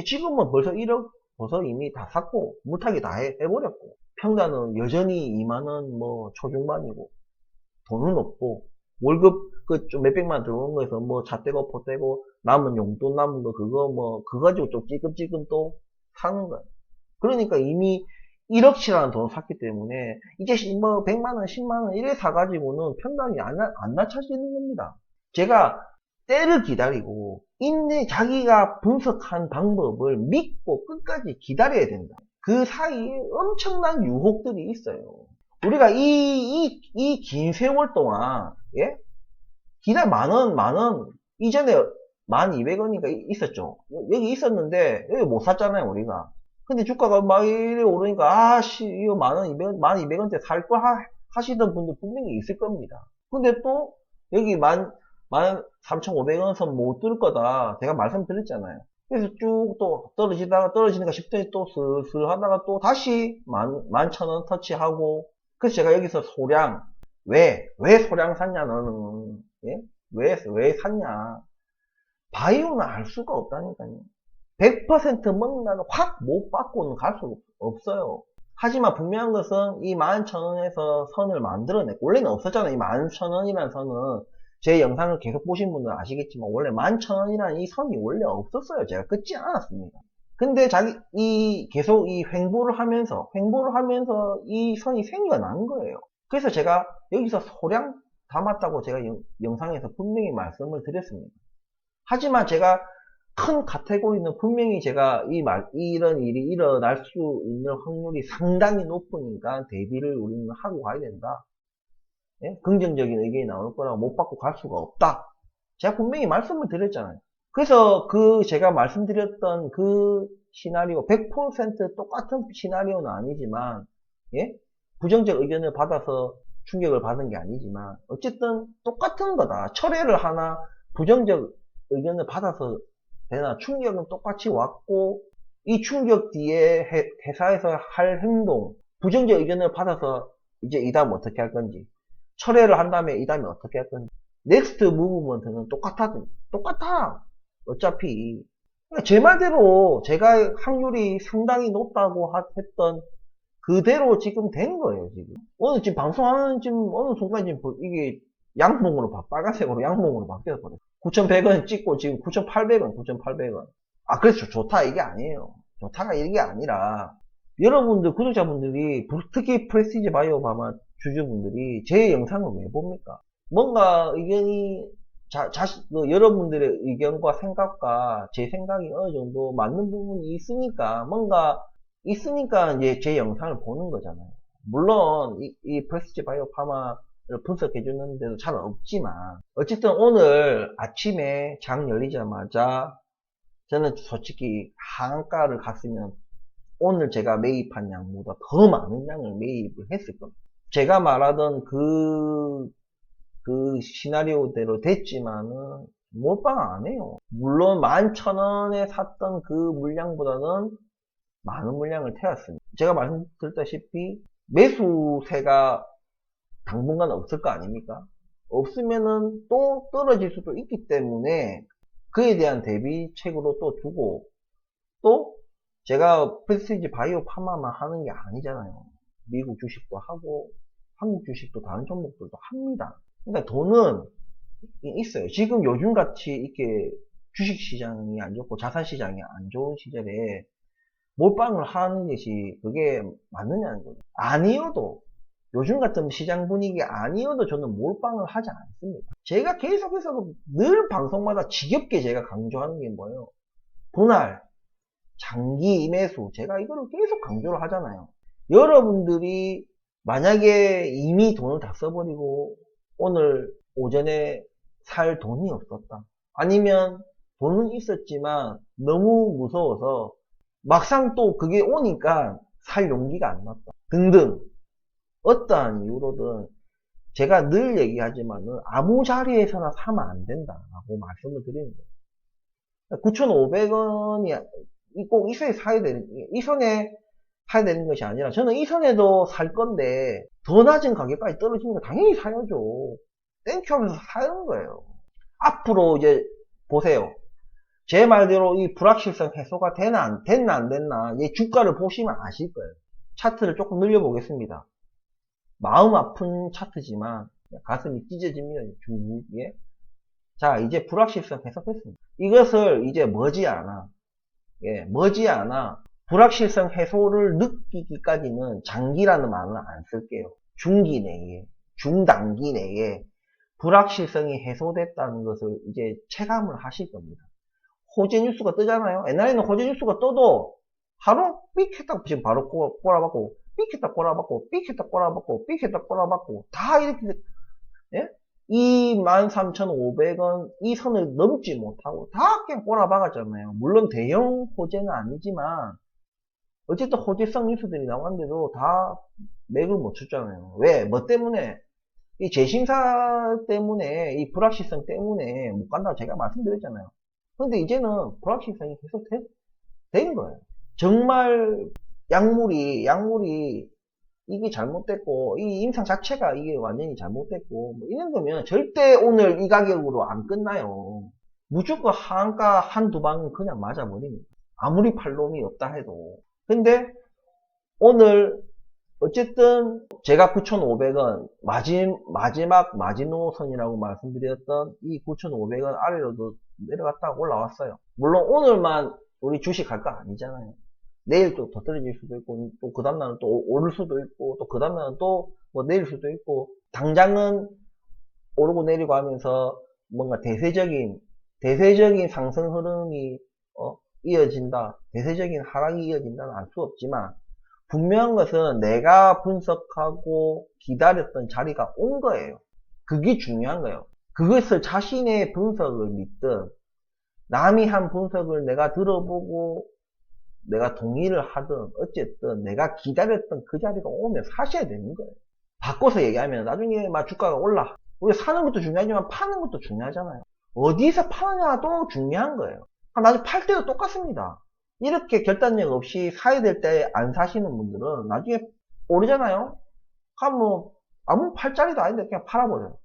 지금은 벌써 1억 벌써 이미 다 샀고 무타기 다 해버렸고 평단은 여전히 2만원 초중반이고 돈은 없고 월급 좀 몇백만 들어오는 거에서 차 떼고 포 떼고 남은 용돈 남은 거 그거 가지고 좀 찔끔찔끔 또 사는 거예요. 그러니까 이미 1억치라는 돈을 샀기 때문에 이제 100만원 10만원 이래 사가지고는 평단이 안 낮춰지는 겁니다. 제가 때를 기다리고 자기가 분석한 방법을 믿고 끝까지 기다려야 된다. 그 사이에 엄청난 유혹들이 있어요. 우리가 이 긴 세월 동안 만원 이전에 1200원인가 있었죠. 여기 있었는데 여기 못 샀잖아요, 우리가. 근데 주가가 막 이래 오르니까 이거 1200원대 살 걸 하시던 분들 분명히 있을 겁니다. 근데 또 여기 13,500원 선 못 들 거다. 제가 말씀드렸잖아요. 그래서 쭉 또 떨어지니까 싶더니 또 슬슬 하다가 또 다시 11,000원 터치하고. 그래서 제가 여기서 소량, 왜 소량 샀냐, 너는. 예? 왜 샀냐. 바이오는 알 수가 없다니까요. 100% 먹는다는 확 못 받고는 갈 수 없어요. 하지만 분명한 것은 이 11,000원에서 선을 만들어냈고, 원래는 없었잖아요. 이 11,000원이라는 선은. 제 영상을 계속 보신 분들은 아시겠지만 원래 11,000원이라는 이 선이 원래 없었어요. 제가 끊지 않았습니다. 근데 계속 이 횡보를 하면서 이 선이 생겨난 거예요. 그래서 제가 여기서 소량 담았다고 제가 영상에서 분명히 말씀을 드렸습니다. 하지만 제가 큰 카테고리는 분명히 제가 이런 일이 일어날 수 있는 확률이 상당히 높으니까 대비를 우리는 하고 가야 된다. 예? 긍정적인 의견이 나올 거라고 못 받고 갈 수가 없다. 제가 분명히 말씀을 드렸잖아요. 그래서 제가 말씀드렸던 그 시나리오 100% 똑같은 시나리오는 아니지만 부정적 의견을 받아서 충격을 받은 게 아니지만 어쨌든 똑같은 거다. 철회를 하나 부정적 의견을 받아서 되나 충격은 똑같이 왔고 이 충격 뒤에 회사에서 할 행동 부정적 의견을 받아서 이제 이 다음 어떻게 할 건지 철회를 한 다음에 이 다음에 어떻게 할 건지 넥스트 무브먼트는 똑같아. 어차피. 그러니까 제 말대로 제가 확률이 상당히 높다고 했던 그대로 지금 된 거예요, 지금. 오늘 지금 방송하는 지금 어느 순간 지금 이게 양봉으로 빨간색으로 양봉으로 바뀌어버렸어요. 9,100원 찍고 지금 9,800원. 아, 그래서 좋다 이게 아니에요. 좋다가 이게 아니라 여러분들 구독자분들이 특히 프레스티지 바이오 파마 주주분들이 제 영상을 왜 봅니까? 뭔가 의견이 여러분들의 의견과 생각과 제 생각이 어느 정도 맞는 부분이 있으니까 이제 제 영상을 보는 거잖아요. 물론 이 프레스티지 바이오 파마를 분석해 주는 데도 잘 없지만 어쨌든 오늘 아침에 장 열리자마자 저는 솔직히 하한가를 갔으면 오늘 제가 매입한 양보다 더 많은 양을 매입을 했을 겁니다. 제가 말하던 그 시나리오대로 됐지만은 몰빵 안 해요. 물론 11,000원에 샀던 그 물량보다는 많은 물량을 태웠습니다. 제가 말씀드렸다시피 매수세가 당분간 없을 거 아닙니까? 없으면은 또 떨어질 수도 있기 때문에 그에 대한 대비책으로 또 두고 또 제가 프레스티지 바이오 파마만 하는 게 아니잖아요. 미국 주식도 하고 한국 주식도 다른 종목들도 합니다. 그러니까 돈은 있어요. 지금 요즘같이 이렇게 주식시장이 안 좋고 자산시장이 안 좋은 시절에 몰빵을 하는 것이 그게 맞느냐는 거죠. 아니어도 요즘 같은 시장 분위기 아니어도 저는 몰빵을 하지 않습니다. 제가 계속해서 늘 방송마다 지겹게 제가 강조하는 게 뭐예요? 분할, 장기 매수, 제가 이거를 계속 강조를 하잖아요. 여러분들이 만약에 이미 돈을 다 써버리고 오늘 오전에 살 돈이 없었다. 아니면 돈은 있었지만 너무 무서워서 막상 또 그게 오니까 살 용기가 안 났다. 등등. 어떠한 이유로든 제가 늘 얘기하지만은 아무 자리에서나 사면 안 된다라고 말씀을 드리는 거예요. 9,500원이 꼭 이 선에 사야 되는 것이 아니라 저는 이 선에도 살 건데 더 낮은 가격까지 떨어지니까 당연히 사야죠. 땡큐 하면서 사는 거예요. 앞으로 이제 보세요. 제 말대로 이 불확실성 해소가 됐나 안 됐나 이 주가를 보시면 아실 거예요. 차트를 조금 늘려보겠습니다. 마음 아픈 차트지만 가슴이 찢어집니다. 주위에. 자, 이제 불확실성 해소됐습니다. 이것을 이제 머지않아 불확실성 해소를 느끼기까지는 장기라는 말은 안 쓸게요. 중기 내에, 중단기 내에 불확실성이 해소됐다는 것을 이제 체감을 하실 겁니다. 호재 뉴스가 뜨잖아요. 옛날에는 호재 뉴스가 떠도 하루 삑 했다 지금 바로 꼬라박고 삑 했다 꼬라박고 삑 했다 꼬라박고 삑 했다 꼬라박고 다 이렇게 예? 23,500원 이 선을 넘지 못하고 다 그냥 꼬라박았잖아요. 물론 대형 호재는 아니지만 어쨌든 호재성 뉴스들이 나왔는데도 다 맥을 못 쳤잖아요. 왜? 뭐 때문에? 이 재심사 때문에 이 불확실성 때문에 못 간다고 제가 말씀드렸잖아요. 근데 이제는 불확실성이 계속 된 거예요. 정말 약물이 이게 잘못됐고 이 임상 자체가 이게 완전히 잘못됐고 뭐 이런 거면 절대 오늘 이 가격으로 안 끝나요. 무조건 하한가 한두 방은 그냥 맞아버립니다. 아무리 팔놈이 없다 해도. 근데 오늘 어쨌든 제가 9,500원 마지막 마지노선이라고 말씀드렸던 이 9,500원 아래로도 내려갔다가 올라왔어요. 물론 오늘만 우리 주식 할 거 아니잖아요. 내일 또 더 떨어질 수도 있고 또 그 다음날은 또 오를 수도 있고 또 그 다음날은 또 뭐 내릴 수도 있고 당장은 오르고 내리고 하면서 뭔가 대세적인 상승 흐름이 이어진다, 대세적인 하락이 이어진다는 알 수 없지만 분명한 것은 내가 분석하고 기다렸던 자리가 온 거예요. 그게 중요한 거예요. 그것을 자신의 분석을 믿든 남이 한 분석을 내가 들어보고 내가 동의를 하든 어쨌든 내가 기다렸던 그 자리가 오면 사셔야 되는 거예요. 바꿔서 얘기하면 나중에 막 주가가 올라. 우리 사는 것도 중요하지만 파는 것도 중요하잖아요. 어디서 파느냐도 중요한 거예요. 나중에 팔 때도 똑같습니다. 이렇게 결단력 없이 사야 될 때 안 사시는 분들은 나중에 오르잖아요. 그럼 뭐 아무 팔 자리도 아닌데 그냥 팔아버려요.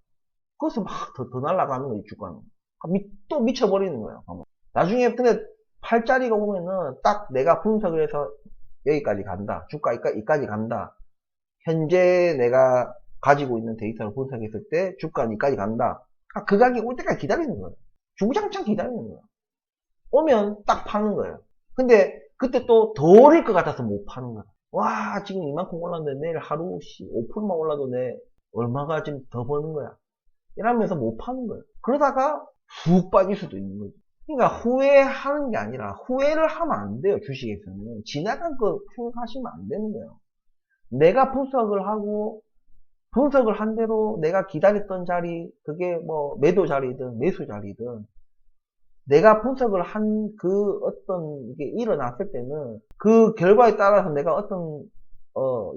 거기서 막 더 날아가는 거예요, 주가는. 또 미쳐버리는 거예요. 나중에 근데 팔자리가 오면은 딱 내가 분석을 해서 여기까지 간다. 주가 여기까지 간다. 현재 내가 가지고 있는 데이터를 분석했을 때 주가는 여기까지 간다. 그 가격이 올 때까지 기다리는 거예요. 주구장창 기다리는 거예요. 오면 딱 파는 거예요. 근데 그때 또 더 오를 것 같아서 못 파는 거예요. 와, 지금 이만큼 올랐는데 내일 하루 5%만 올라도 내 얼마가 지금 더 버는 거야. 이러면서 못 파는 거예요. 그러다가 훅 빠질 수도 있는 거죠. 그러니까 후회하는 게 아니라 후회를 하면 안 돼요. 주식에서는 지나간 거 생각하시면 안 되는 거예요. 내가 분석을 하고 분석을 한 대로 내가 기다렸던 자리, 그게 뭐 매도 자리든 매수 자리든 내가 분석을 한 그 어떤 게 일어났을 때는 그 결과에 따라서 내가 어떤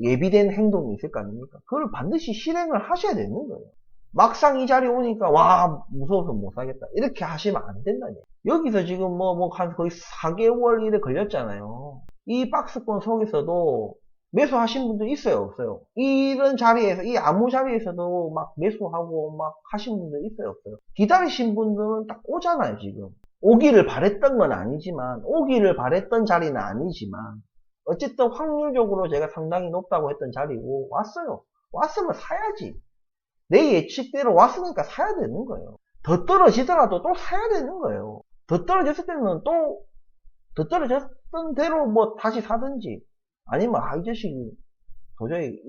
예비된 행동이 있을 거 아닙니까? 그걸 반드시 실행을 하셔야 되는 거예요. 막상 이 자리에 오니까 와 무서워서 못 사겠다 이렇게 하시면 안 된다니. 여기서 지금 한 거의 4개월 일에 걸렸잖아요. 이 박스권 속에서도 매수하신 분들 있어요 없어요? 이런 자리에서 이 아무 자리에서도 막 매수하고 막 하신 분들 있어요 없어요? 기다리신 분들은 딱 오잖아요. 지금 오기를 바랬던 건 아니지만 오기를 바랬던 자리는 아니지만 어쨌든 확률적으로 제가 상당히 높다고 했던 자리고 왔어요. 왔으면 사야지. 내 예측대로 왔으니까 사야 되는 거예요. 더 떨어지더라도 또 사야 되는 거예요. 더 떨어졌을 때는 또 더 떨어졌던 대로 뭐 다시 사든지 아니면 이 자식이 도저히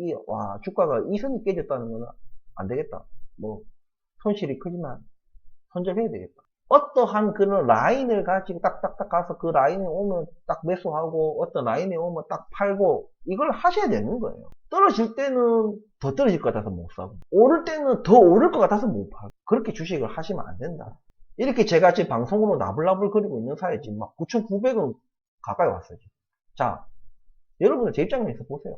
주가가 이 선이 깨졌다는 거는 안 되겠다. 뭐 손실이 크지만 손절해야 되겠다. 어떠한 그런 라인을 가지고 딱딱딱 가서 그 라인에 오면 딱 매수하고 어떤 라인에 오면 딱 팔고 이걸 하셔야 되는 거예요. 떨어질 때는 더 떨어질 것 같아서 못 사고 오를 때는 더 오를 것 같아서 못 팔고 그렇게 주식을 하시면 안 된다. 이렇게 제가 지금 방송으로 나불나불 거리고 있는 사이에 지금 막 9,900원 가까이 왔어요. 지금. 자, 여러분들 제 입장에서 보세요.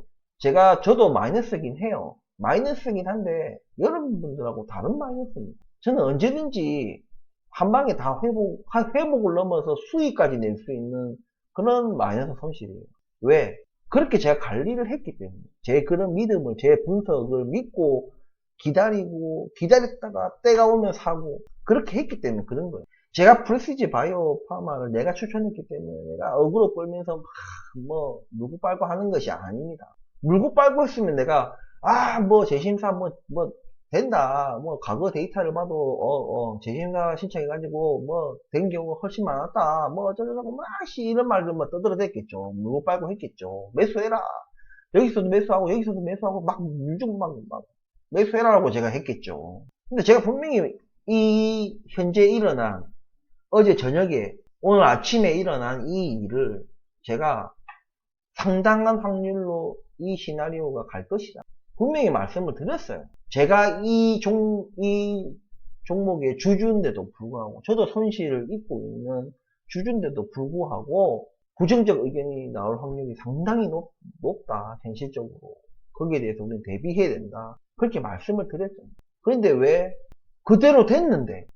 저도 마이너스긴 해요. 마이너스긴 한데 여러분들하고 다른 마이너스입니다. 저는 언제든지 한 방에 다 회복을 넘어서 수익까지 낼 수 있는 그런 마이너스 손실이에요. 왜? 그렇게 제가 관리를 했기 때문에. 제 그런 믿음을, 제 분석을 믿고 기다렸다가 때가 오면 사고, 그렇게 했기 때문에 그런 거예요. 제가 프레시지 바이오 파마를 내가 추천했기 때문에 내가 어그로 끌면서 물고 빨고 하는 것이 아닙니다. 물고 빨고 했으면 내가, 재심사 된다. 과거 데이터를 봐도, 재심사 신청해가지고, 된 경우가 훨씬 많았다. 어쩌고저쩌고, 이런 말들 떠들어댔겠죠. 물고 빨고 했겠죠. 매수해라. 여기서도 매수하고, 여기서도 매수하고, 매수해라라고 제가 했겠죠. 근데 제가 분명히 현재 일어난, 어제 저녁에, 오늘 아침에 일어난 이 일을 제가 상당한 확률로 이 시나리오가 갈 것이다. 분명히 말씀을 드렸어요. 제가 이 종목의 주주인데도 불구하고, 저도 손실을 입고 있는 주주인데도 불구하고, 부정적 의견이 나올 확률이 상당히 높다, 현실적으로. 거기에 대해서 우리는 대비해야 된다. 그렇게 말씀을 드렸죠. 그런데 왜, 그대로 됐는데,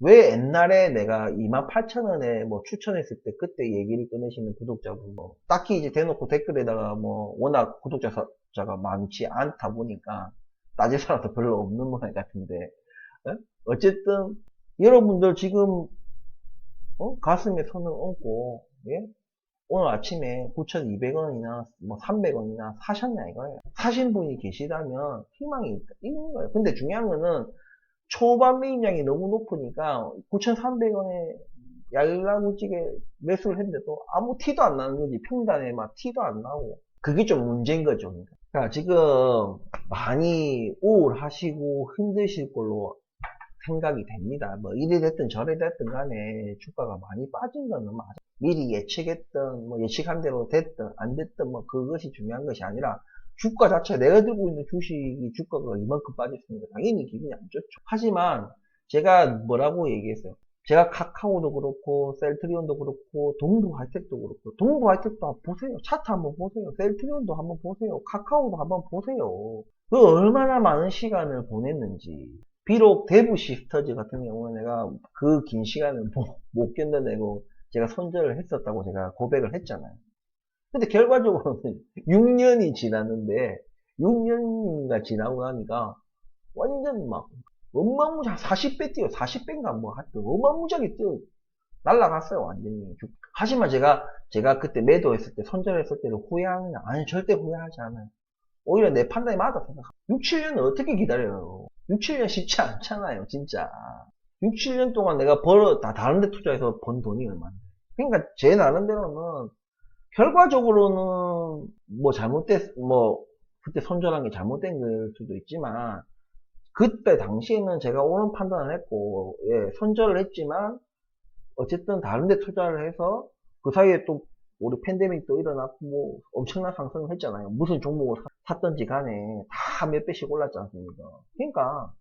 왜 옛날에 내가 28,000원에 추천했을 때 그때 얘기를 꺼내시는 구독자분 딱히 이제 대놓고 댓글에다가 워낙 구독자가 많지 않다 보니까 따질 사람도 별로 없는 모양 같은데 어쨌든 여러분들 지금 가슴에 손을 얹고 예? 오늘 아침에 9,200원이나 300원이나 사셨냐 이거예요. 사신 분이 계시다면 희망이 있는 거예요. 근데 중요한 거는 초반 매입량이 너무 높으니까 9,300원에 얄라구찌게 매수를 했는데도 아무 티도 안 나는 거지. 평단에 막 티도 안 나고. 그게 좀 문제인 거죠. 그러니까 지금 많이 우울하시고 힘드실 걸로 생각이 됩니다. 이래 됐든 저래 됐든 간에 주가가 많이 빠진 거는 맞아. 미리 예측했던 예측한 대로 됐든 안 됐든 그것이 중요한 것이 아니라 주가 자체 내가 들고 있는 주식이 주가가 이만큼 빠졌으니까 당연히 기분이 안 좋죠. 하지만 제가 뭐라고 얘기했어요. 제가 카카오도 그렇고 셀트리온도 그렇고 동부하이텍도 그렇고 동부하이텍도 한번 보세요. 차트 한번 보세요. 셀트리온도 한번 보세요. 카카오도 한번 보세요. 그 얼마나 많은 시간을 보냈는지. 비록 대부 시스터즈 같은 경우는 내가 그 긴 시간을 못 견뎌내고 제가 손절을 했었다고 제가 고백을 했잖아요. 근데 결과적으로는 6년이 지났는데 6년인가 지나고 나니까 완전 막 어마무지한 40배 뛰어. 40배인가 뭐 하여튼 어마무지하게 뛰어 날라갔어요 완전히. 하지만 제가 그때 매도했을 때 손절했을 때는 후회하느냐? 아니 절대 후회하지 않아요. 오히려 내 판단이 맞아 생각합니다. 6, 7년을 어떻게 기다려요? 6, 7년 쉽지 않잖아요 진짜. 6, 7년 동안 내가 다른 데 투자해서 번 돈이 얼마인데. 그러니까 제 나름대로는 결과적으로는 뭐 그때 손절한 게 잘못된 걸 수도 있지만 그때 당시에는 제가 옳은 판단을 했고, 예, 손절을 했지만 어쨌든 다른 데 투자를 해서 그 사이에 또 우리 팬데믹도 일어났고 뭐 엄청난 상승을 했잖아요. 무슨 종목을 샀던지 간에 다 몇 배씩 올랐지 않습니까? 그러니까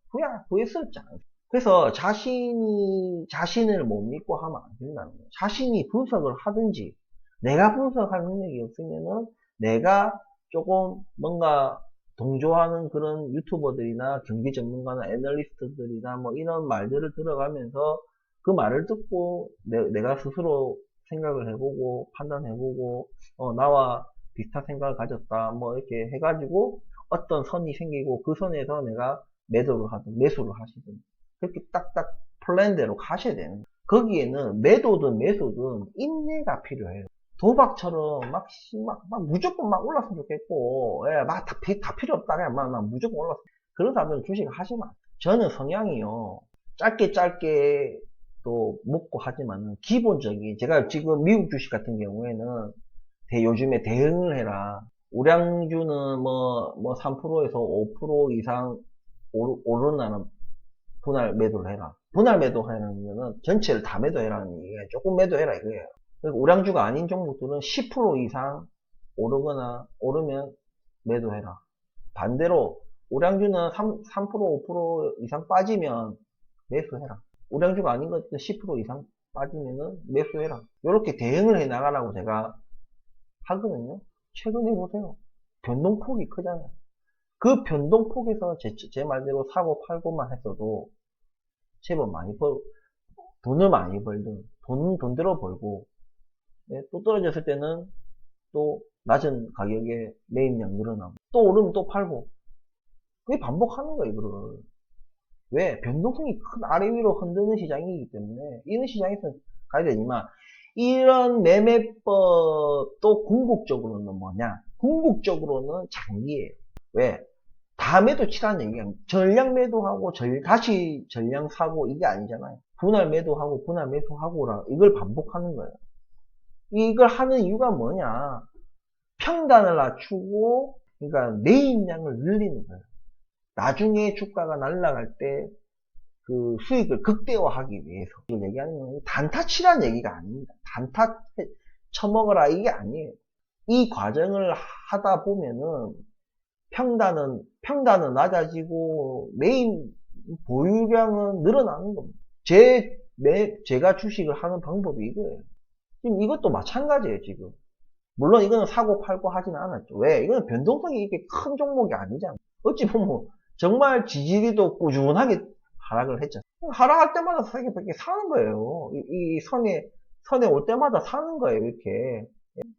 후회스럽지 않아요. 그래서 자신을 못 믿고 하면 안 된다는 거예요. 자신이 분석을 하든지, 내가 분석할 능력이 없으면은 내가 조금 뭔가 동조하는 그런 유튜버들이나 경기 전문가나 애널리스트들이나 뭐 이런 말들을 들어가면서 그 말을 듣고 내가 스스로 생각을 해보고 판단해보고 나와 비슷한 생각을 가졌다 뭐 이렇게 해가지고 어떤 선이 생기고 그 선에서 내가 매도를 하든 매수를 하시든 그렇게 딱딱 플랜대로 가셔야 되는 거예요. 거기에는 매도든 매수든 인내가 필요해요. 도박처럼 막 무조건 막 올랐으면 좋겠고, 예, 다 필요 없다. 그냥 막 무조건 올랐으면. 그런 사람들은 주식을 하시면 안 돼요. 저는 성향이요. 짧게 또 먹고 하지만은 기본적인, 제가 지금 미국 주식 같은 경우에는 요즘에 대응을 해라. 우량주는 뭐 3%에서 5% 이상 오르는 분할 매도를 해라. 분할 매도하는 거는 전체를 다 매도해라는 얘기예요. 조금 매도해라 이거예요. 우량주가 아닌 종목들은 10% 이상 오르면 매도해라. 반대로 우량주는 3%, 5% 이상 빠지면 매수해라. 우량주가 아닌 것들 10% 이상 빠지면은 매수해라. 이렇게 대응을 해 나가라고 제가 하거든요. 최근에 보세요. 변동폭이 크잖아요. 그 변동폭에서 제 말대로 사고 팔고만 했어도 제법 돈을 많이 벌든 돈대로 벌고, 네, 또 떨어졌을 때는 또 낮은 가격에 매입량 늘어나고 또 오르면 또 팔고 그게 반복하는 거예요. 이거를 왜? 변동성이 큰 아래 위로 흔드는 시장이기 때문에 이런 시장에서 가야 되지만 이런 매매법도 궁극적으로는 뭐냐? 궁극적으로는 장기예요. 왜? 다 매도 치라는 얘기야. 전량 매도하고 다시 전량 사고 이게 아니잖아요. 분할 매도하고 분할 매수하고라 이걸 반복하는 거예요. 이걸 하는 이유가 뭐냐? 평단을 낮추고, 그러니까 매입량을 늘리는 거예요. 나중에 주가가 날아갈 때 그 수익을 극대화하기 위해서. 이걸 얘기하는 건 단타 치라는 얘기가 아닙니다. 단타 쳐먹어라 이게 아니에요. 이 과정을 하다 보면은 평단은 낮아지고 매입 보유량은 늘어나는 겁니다. 제가 주식을 하는 방법이 이거예요. 지금 이것도 마찬가지예요, 지금. 물론 이거는 사고 팔고 하진 않았죠. 왜? 이거는 변동성이 이렇게 큰 종목이 아니잖아. 어찌 보면 정말 지지리도 꾸준하게 하락을 했죠. 하락할 때마다 이렇게 사는 거예요. 이 선에 올 때마다 사는 거예요, 이렇게.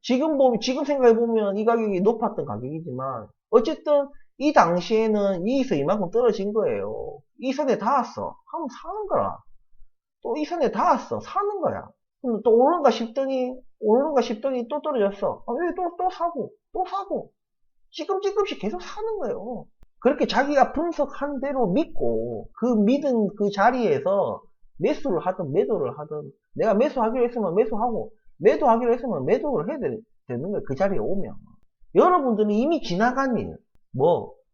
지금 생각해보면 이 가격이 높았던 가격이지만, 어쨌든 이 당시에는 이에서 이만큼 떨어진 거예요. 이 선에 닿았어. 하면 사는 거라. 또 이 선에 닿았어. 사는 거야. 그럼 또 오르는가 싶더니 또 떨어졌어. 왜 또 사고. 찌끔찌끔씩 계속 사는 거예요. 그렇게 자기가 분석한 대로 믿고, 그 믿은 그 자리에서 매수를 하든 매도를 하든, 내가 매수하기로 했으면 매수하고, 매도하기로 했으면 매도를 해야 되는 거예요. 그 자리에 오면. 여러분들은 이미 지나간 일,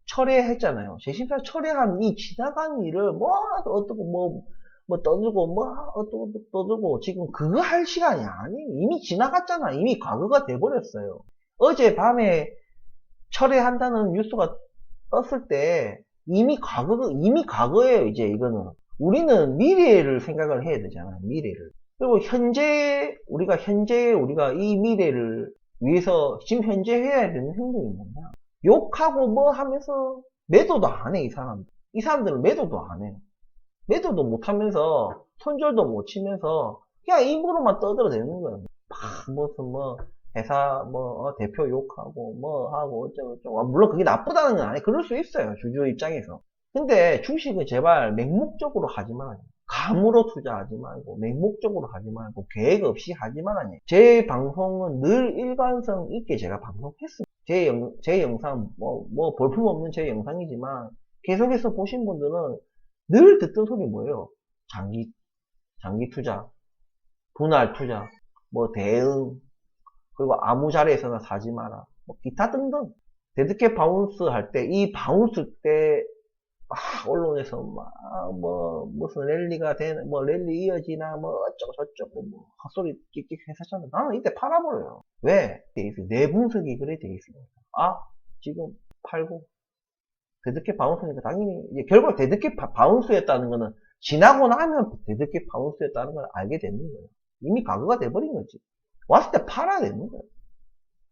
철회했잖아요. 재심사 철회한 이 지나간 일을 어떻고 떠들고, 지금 그거 할 시간이 아니에요. 이미 지나갔잖아. 이미 과거가 돼버렸어요. 어젯밤에 철회한다는 뉴스가 떴을 때, 이미 과거예요, 이제 이거는. 우리는 미래를 생각을 해야 되잖아요, 미래를. 그리고 우리가 이 미래를 위해서 지금 현재 해야 되는 행동이 뭐냐. 욕하고 뭐 하면서 매도도 안 해, 이 사람들. 이 사람들은 매도도 안 해요. 매도도 못하면서 손절도 못 치면서 그냥 입으로만 떠들어대는 거예요. 무슨 회사 대표 욕하고 하고 어쩌고 물론 그게 나쁘다는 건 아니에요. 그럴 수 있어요. 주주 입장에서. 근데 주식은 제발 맹목적으로 하지 말아요. 감으로 투자하지 말고, 맹목적으로 하지 말고, 계획 없이 하지 말아요. 제 방송은 늘 일관성 있게 제가 방송했습니다. 제 영상, 볼품없는 제 영상이지만, 계속해서 보신 분들은 늘 듣던 소리 뭐예요? 장기 투자, 분할 투자, 대응, 그리고 아무 자리에서나 사지 마라. 기타 등등. 데드캣 바운스 할 때, 이 바운스 때, 언론에서 무슨 랠리가 되는, 랠리 이어지나, 어쩌고저쩌고, 헛소리 찍찍 했었잖아. 나는 이때 팔아버려요. 왜? 내 분석이 그래 돼 있습니다. 지금 팔고. 데드캣 바운스니까 당연히, 이제 결국 데드캣 바운스였다는 거는, 지나고 나면 데드캣 바운스였다는 걸 알게 되는 거예요. 이미 과거가 돼버린 거지. 왔을 때 팔아야 되는 거예요.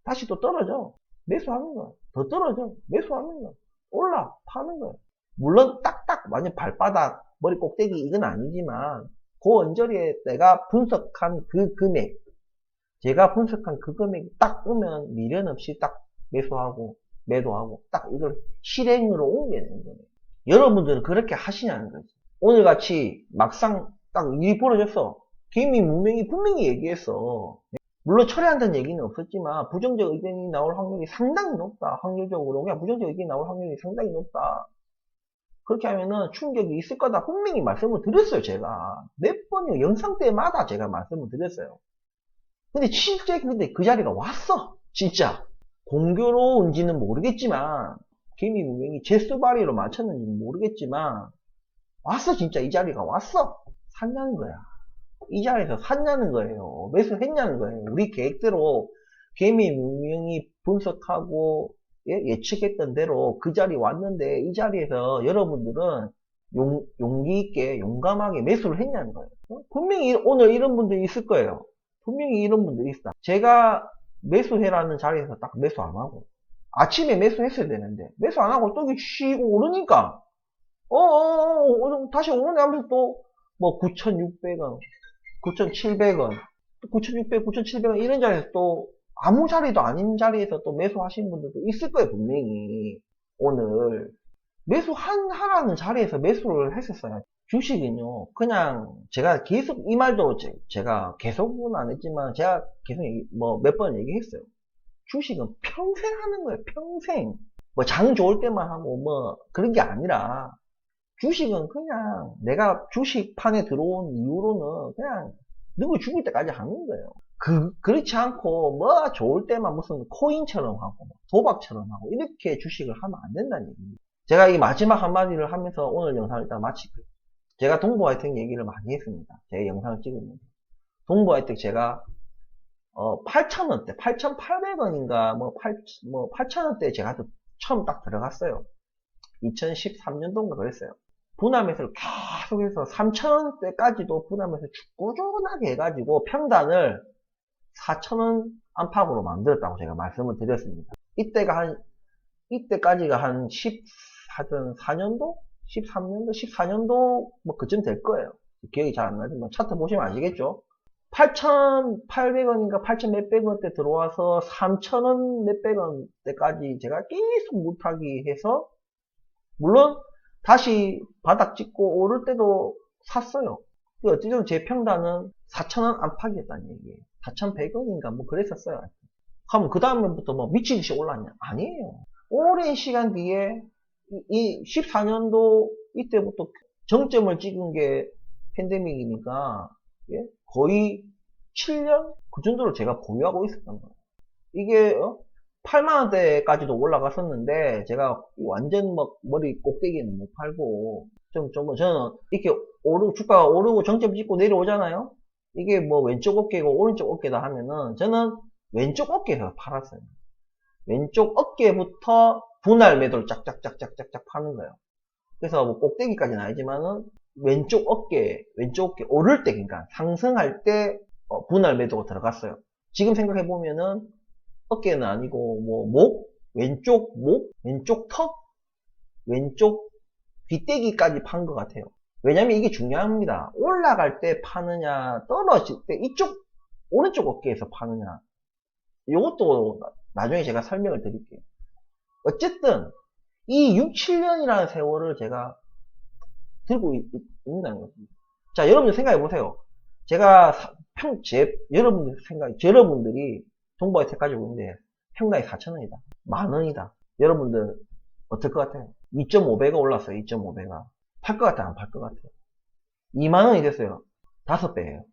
다시 또 떨어져. 매수하는 거야. 더 떨어져. 매수하는 거야. 올라. 파는 거야. 물론 딱딱 완전 발바닥 머리 꼭대기 이건 아니지만 그 언저리에 내가 분석한 그 금액 제가 분석한 그 금액이 딱 오면 미련 없이 딱 매수하고 매도하고 딱 이걸 실행으로 옮겨야 되는 거예요. 여러분들은 그렇게 하시냐는 거지. 오늘같이 막상 딱 일이 벌어졌어. 김이 무명이 분명히 얘기했어. 물론 철회한다는 얘기는 없었지만 부정적 의견이 나올 확률이 상당히 높다. 확률적으로 그냥 부정적 의견이 나올 확률이 상당히 높다. 그렇게 하면은 충격이 있을 거다 분명히 말씀을 드렸어요. 제가 몇 번이요 영상 때마다 제가 말씀을 드렸어요. 근데 실제 그 자리가 왔어. 진짜 공교로운지는 모르겠지만 개미 분명히 제수바리로 맞췄는지는 모르겠지만 왔어. 진짜 이 자리가 왔어. 샀냐는 거야. 이 자리에서 샀냐는 거예요. 매수했냐는 거예요. 우리 계획대로 개미 분명히 분석하고 예측했던 대로 그 자리 왔는데 이 자리에서 여러분들은 용기 있게 용감하게 매수를 했냐는 거예요. 분명히 오늘 이런 분들이 있을 거예요. 분명히 이런 분들이 있다. 제가 매수해라는 자리에서 딱 매수 안 하고 아침에 매수했어야 되는데 매수 안 하고 또 쉬고 오르니까 다시 오르네 하면서 또 9,600원 9,700원 9,600원 9,700원 이런 자리에서 또 아무 자리도 아닌 자리에서 또 매수하신 분들도 있을 거예요. 분명히 오늘 매수하라는 자리에서 매수를 했었어요. 주식은요 그냥 제가 계속 이 말도 제가 계속은 안 했지만 제가 계속 몇 번 얘기했어요. 주식은 평생 하는 거예요. 평생 장 좋을 때만 하고 그런 게 아니라 주식은 그냥 내가 주식판에 들어온 이후로는 그냥 누구 죽을 때까지 하는 거예요. 그렇지 않고 좋을 때만 무슨 코인처럼 하고 도박처럼 하고 이렇게 주식을 하면 안 된다는 얘기입니다. 제가 이 마지막 한마디를 하면서 오늘 영상을 일단 마칠게요. 제가 동부 혜택 얘기를 많이 했습니다. 제 영상을 찍으면서 동부 혜택 제가 8,000원대 8,800원인가 8,000원대 제가 처음 딱 들어갔어요. 2013년도인가 그랬어요. 분할 매수를 계속해서 3,000원대까지도 분할 매수 꾸준하게 해가지고 평단을 4,000원 안팎으로 만들었다고 제가 말씀을 드렸습니다. 이때까지가 한 14년도? 13년도? 14년도? 그쯤 될 거예요. 기억이 잘 안 나지만 차트 보시면 아시겠죠? 8,800원인가 8,000 몇백 원대 들어와서 3,000원 몇백 원대까지 제가 계속 못하기 해서 물론 다시 바닥 찍고 오를 때도 샀어요. 어쨌든 제 평단은 4,000원 안팎이었다는 얘기예요. 4,100원인가 그랬었어요. 그럼 그 다음부터 미친듯이 올랐냐? 아니에요. 오랜 시간 뒤에 이 14년도 이때부터 정점을 찍은 게 팬데믹이니까 거의 7년? 그 정도로 제가 보유하고 있었던 거예요. 이게 8만원대까지도 올라갔었는데 제가 완전 머리 꼭대기는 못 팔고 저는 이렇게 주가가 오르고 정점 찍고 내려오잖아요. 이게 왼쪽 어깨고 오른쪽 어깨다 하면은 저는 왼쪽 어깨에서 팔았어요. 왼쪽 어깨부터 분할 매도를 짝짝짝짝짝 파는 거예요. 그래서 꼭대기까지는 아니지만은 왼쪽 어깨 오를 때 그러니까 상승할 때 분할 매도가 들어갔어요. 지금 생각해 보면은 어깨는 아니고 왼쪽 턱, 왼쪽 귀때기까지 판 것 같아요. 왜냐면 이게 중요합니다. 올라갈 때 파느냐, 떨어질 때 이쪽 오른쪽 어깨에서 파느냐. 이것도 나중에 제가 설명을 드릴게요. 어쨌든 이 6, 7년이라는 세월을 제가 들고 있는다는 겁니다. 자, 여러분들 생각해 보세요. 제가 여러분들이 동부아이텍 가지고 있는데 평당이 4,000원이다. 만원이다. 여러분들 어떨 것 같아요? 2.5배가 올랐어요. 2.5배가. 팔 것 같아요? 안 팔 것 같아요? 2만원이 됐어요. 5배예요.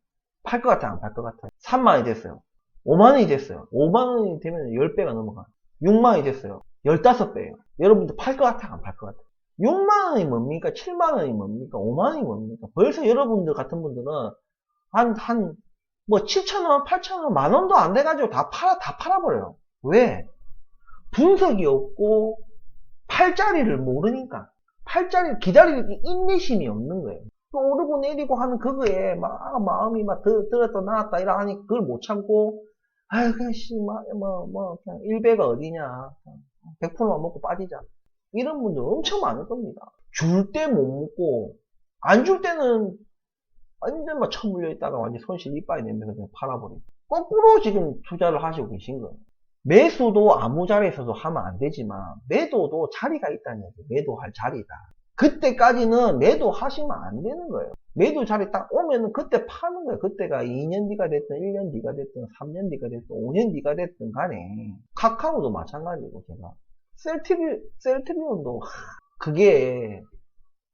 팔 것 같아요? 안 팔 것 같아요? 3만원이 됐어요. 5만원이 됐어요. 5만원이 되면 10배가 넘어가요. 6만원이 됐어요. 15배예요. 여러분들 팔 것 같아요? 안 팔 것 같아요? 6만원이 뭡니까? 7만원이 뭡니까? 5만원이 뭡니까? 벌써 여러분들 같은 분들은 뭐 7천원, 8천원, 만원도 안 돼가지고 다 팔아버려요. 왜? 분석이 없고 팔자리를 모르니까. 팔자리를 기다릴 인내심이 없는 거예요. 오르고 내리고 하는 그거에 막 마음이 막 들었다 놨다 이러 하니 그걸 못 참고 아유 그냥 그냥 1배가 어디냐 100%만 먹고 빠지자 이런 분들 엄청 많을 겁니다. 줄 때 못 먹고 안 줄 때는 완전 막 처물려 있다가 완전 손실 이빠이 내면서 그냥 팔아버리고 거꾸로 지금 투자를 하시고 계신 거예요. 매수도 아무 자리에서도 하면 안 되지만 매도도 자리가 있다는 얘기예요. 매도할 자리다. 그때까지는 매도 하시면 안 되는 거예요. 매도 자리 딱 오면은 그때 파는 거예요. 그때가 2년 뒤가 됐든 1년 뒤가 됐든 3년 뒤가 됐든 5년 뒤가 됐든 간에 카카오도 마찬가지고 제가 셀트리온도 그게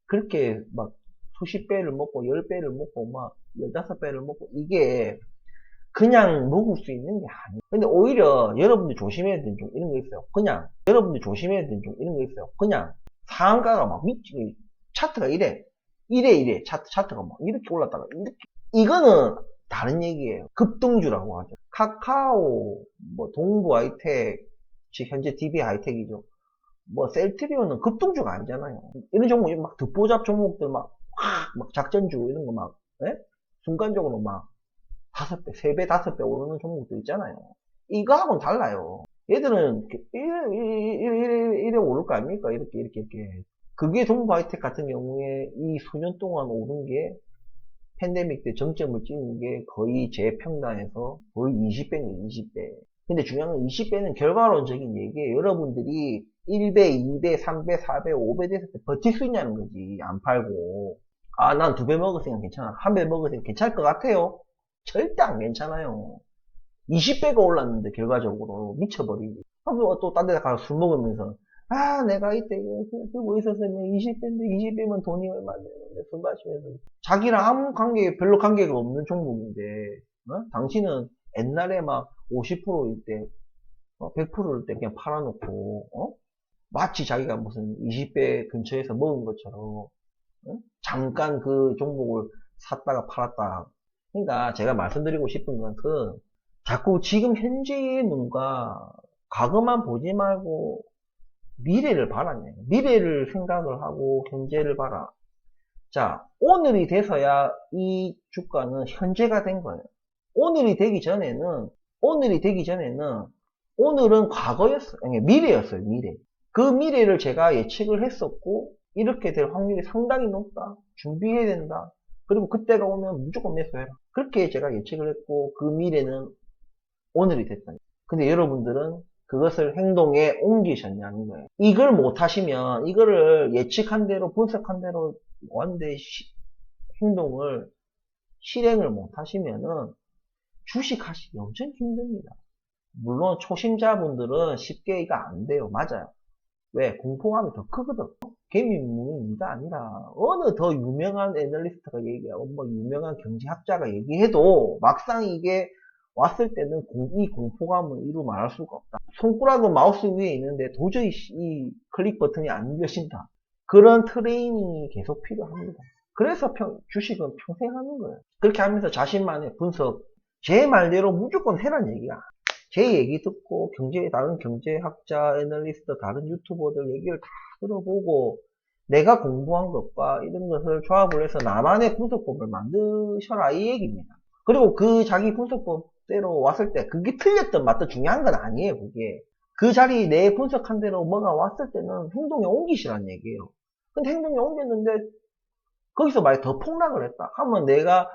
그렇게 막 수십 배를 먹고 10배를 먹고 막 15배를 먹고 이게 그냥 먹을 수 있는 게 아니에요. 근데 오히려 여러분들 조심해야 되는 좀 이런 거 있어요. 그냥 여러분들 조심해야 되는 좀 이런 거 있어요. 그냥 상한가가 막 미치게 차트가 이래 차트가 막 이렇게 올랐다가 이렇게 이거는 다른 얘기예요. 급등주라고 하죠. 카카오 뭐 동부 하이텍 즉 현재 DB 하이텍이죠. 뭐 셀트리온은 급등주가 아니잖아요. 이런 종목 막 듣보잡 종목들 막 작전주 이런 거 막 순간적으로 막 5배, 3배, 5배 오르는 종목도 있잖아요. 이거하고는 달라요. 얘들은 이래 오를 거 아닙니까? 이렇게. 그게 동부 하이텍 같은 경우에 이 수년 동안 오른 게 팬데믹 때 정점을 찍은 게 거의 제 평단에서 거의 20배입니다, 20배. 근데 중요한 건 20배는 결과론적인 얘기예요. 여러분들이 1배, 2배, 3배, 4배, 5배 됐을 때 버틸 수 있냐는 거지. 안 팔고. 아, 난 2배 먹었으니까 괜찮아. 1배 먹었으니까 괜찮을 것 같아요. 절대 안 괜찮아요. 20배가 올랐는데 결과적으로 미쳐버리지. 그래서 또 딴 데 가서 술 먹으면서 아 내가 이때 들고 있었으면 20배인데 20배면 돈이 얼마 안 되는데 술 마시면서 자기랑 아무 별로 관계가 없는 종목인데 당신은 옛날에 막 50%일 때 100%일 때 그냥 팔아놓고 마치 자기가 무슨 20배 근처에서 먹은 것처럼 잠깐 그 종목을 샀다가 팔았다. 그러니까 제가 말씀드리고 싶은 것은 자꾸 지금 현재의 눈과 과거만 보지 말고 미래를 봐라네. 미래를 생각을 하고 현재를 봐라. 자, 오늘이 돼서야 이 주가는 현재가 된 거예요. 오늘이 되기 전에는 오늘은 과거였어요. 아니, 미래였어요. 미래. 그 미래를 제가 예측을 했었고 이렇게 될 확률이 상당히 높다. 준비해야 된다. 그리고 그때가 오면 무조건 매수해라. 그렇게 제가 예측을 했고 그 미래는 오늘이 됐다. 근데 여러분들은 그것을 행동에 옮기셨냐는 거예요. 이걸 못하시면 이거를 예측한 대로 분석한 대로 완전히 행동을 실행을 못하시면은 주식하시기 엄청 힘듭니다. 물론 초심자분들은 쉽게 이거 안 돼요. 맞아요. 왜? 공포감이 더 크거든. 개미무가 아니라 어느 더 유명한 애널리스트가 얘기하고 뭐 유명한 경제학자가 얘기해도 막상 이게 왔을 때는 이 공포감을 이루 말할 수가 없다. 손가락은 마우스 위에 있는데 도저히 이 클릭 버튼이 안 눌려진다. 그런 트레이닝이 계속 필요합니다. 그래서 주식은 평생 하는 거예요. 그렇게 하면서 자신만의 분석, 제 말대로 무조건 해란 얘기야. 제 얘기 듣고 다른 경제학자, 애널리스트, 다른 유튜버들 얘기를 다 들어보고 내가 공부한 것과 이런 것을 조합을 해서 나만의 분석법을 만드셔라 이 얘기입니다. 그리고 그 자기 분석법대로 왔을 때 그게 틀렸든 맞든 중요한 건 아니에요. 그게 그 자리 내 분석한 대로 뭐가 왔을 때는 행동에 옮기시라는 얘기예요. 근데 행동에 옮겼는데 거기서 만약 더 폭락을 했다 하면 내가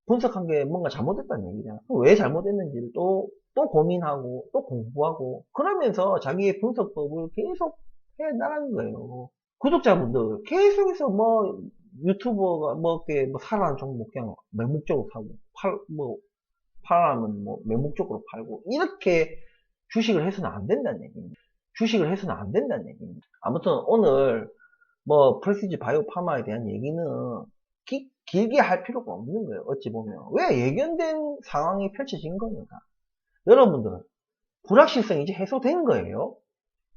분석한 게 뭔가 잘못됐다는 얘기잖아. 왜 잘못됐는지를 또 고민하고 또 공부하고 그러면서 자기의 분석법을 계속 해 나가는 거예요. 구독자분들 계속해서 뭐 유튜버가 뭐 이렇게 뭐 사라는 종목 그냥 맹목적으로 사고 팔하면 뭐 맹목적으로 팔고 이렇게 주식을 해서는 안 된다는 얘기입니다. 주식을 해서는 안 된다는 얘기입니다. 아무튼 오늘 뭐 프레시지 바이오 파마에 대한 얘기는 길게 할 필요가 없는 거예요. 어찌 보면 왜 예견된 상황이 펼쳐진 거니까 여러분들은 불확실성이 이제 해소된 거예요.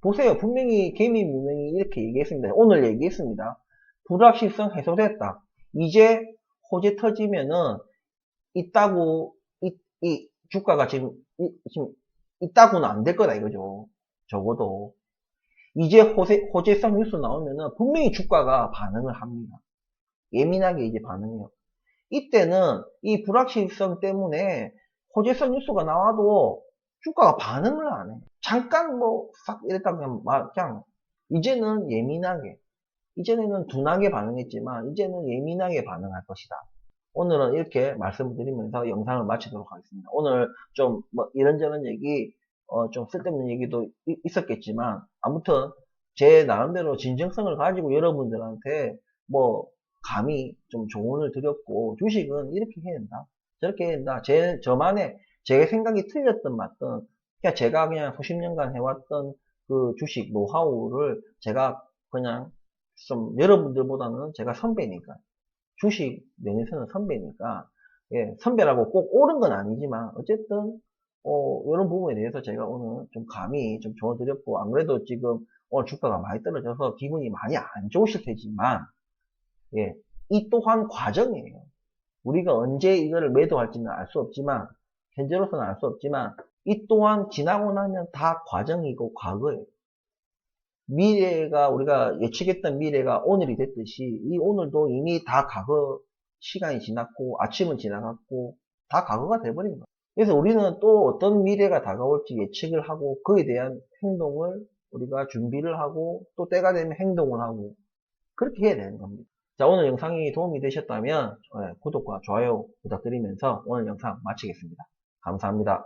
보세요. 분명히 개미 무명이 이렇게 얘기했습니다. 오늘 얘기했습니다. 불확실성 해소됐다. 이제 호재 터지면은 있다고 이 주가가 지금 있다고는 안 될 거다 이거죠. 적어도 이제 호재성 뉴스 나오면은 분명히 주가가 반응을 합니다. 예민하게 이제 반응해요. 이때는 이 불확실성 때문에 호재성 뉴스가 나와도 주가가 반응을 안 해. 잠깐 뭐 싹 이랬다 그냥 이제는 예민하게 이전에는 둔하게 반응했지만 이제는 예민하게 반응할 것이다. 오늘은 이렇게 말씀을 드리면서 영상을 마치도록 하겠습니다. 오늘 좀 뭐 이런저런 얘기 좀 쓸데없는 얘기도 있었겠지만 아무튼 제 나름대로 진정성을 가지고 여러분들한테 뭐 감히 좀 조언을 드렸고 주식은 이렇게 해야 된다 저렇게 해야 된다 저만의 제 생각이 틀렸던 맞던 그냥 제가 그냥 수십 년간 해왔던 그 주식 노하우를 제가 그냥 좀 여러분들보다는 제가 선배니까 주식 면에서는 선배니까 예, 선배라고 꼭 옳은 건 아니지만 어쨌든 이런 부분에 대해서 제가 오늘 좀 감히 좀 조언드렸고 안 그래도 지금 오늘 주가가 많이 떨어져서 기분이 많이 안 좋으실 테지만 예, 이 또한 과정이에요. 우리가 언제 이거를 매도할지는 알 수 없지만 현재로서는 알 수 없지만 이 또한 지나고 나면 다 과정이고 과거예요. 미래가 우리가 예측했던 미래가 오늘이 됐듯이 이 오늘도 이미 다 과거 시간이 지났고 아침은 지나갔고 다 과거가 돼버린 거예요. 그래서 우리는 또 어떤 미래가 다가올지 예측을 하고 그에 대한 행동을 우리가 준비를 하고 또 때가 되면 행동을 하고 그렇게 해야 되는 겁니다. 자, 오늘 영상이 도움이 되셨다면 구독과 좋아요 부탁드리면서 오늘 영상 마치겠습니다. 감사합니다.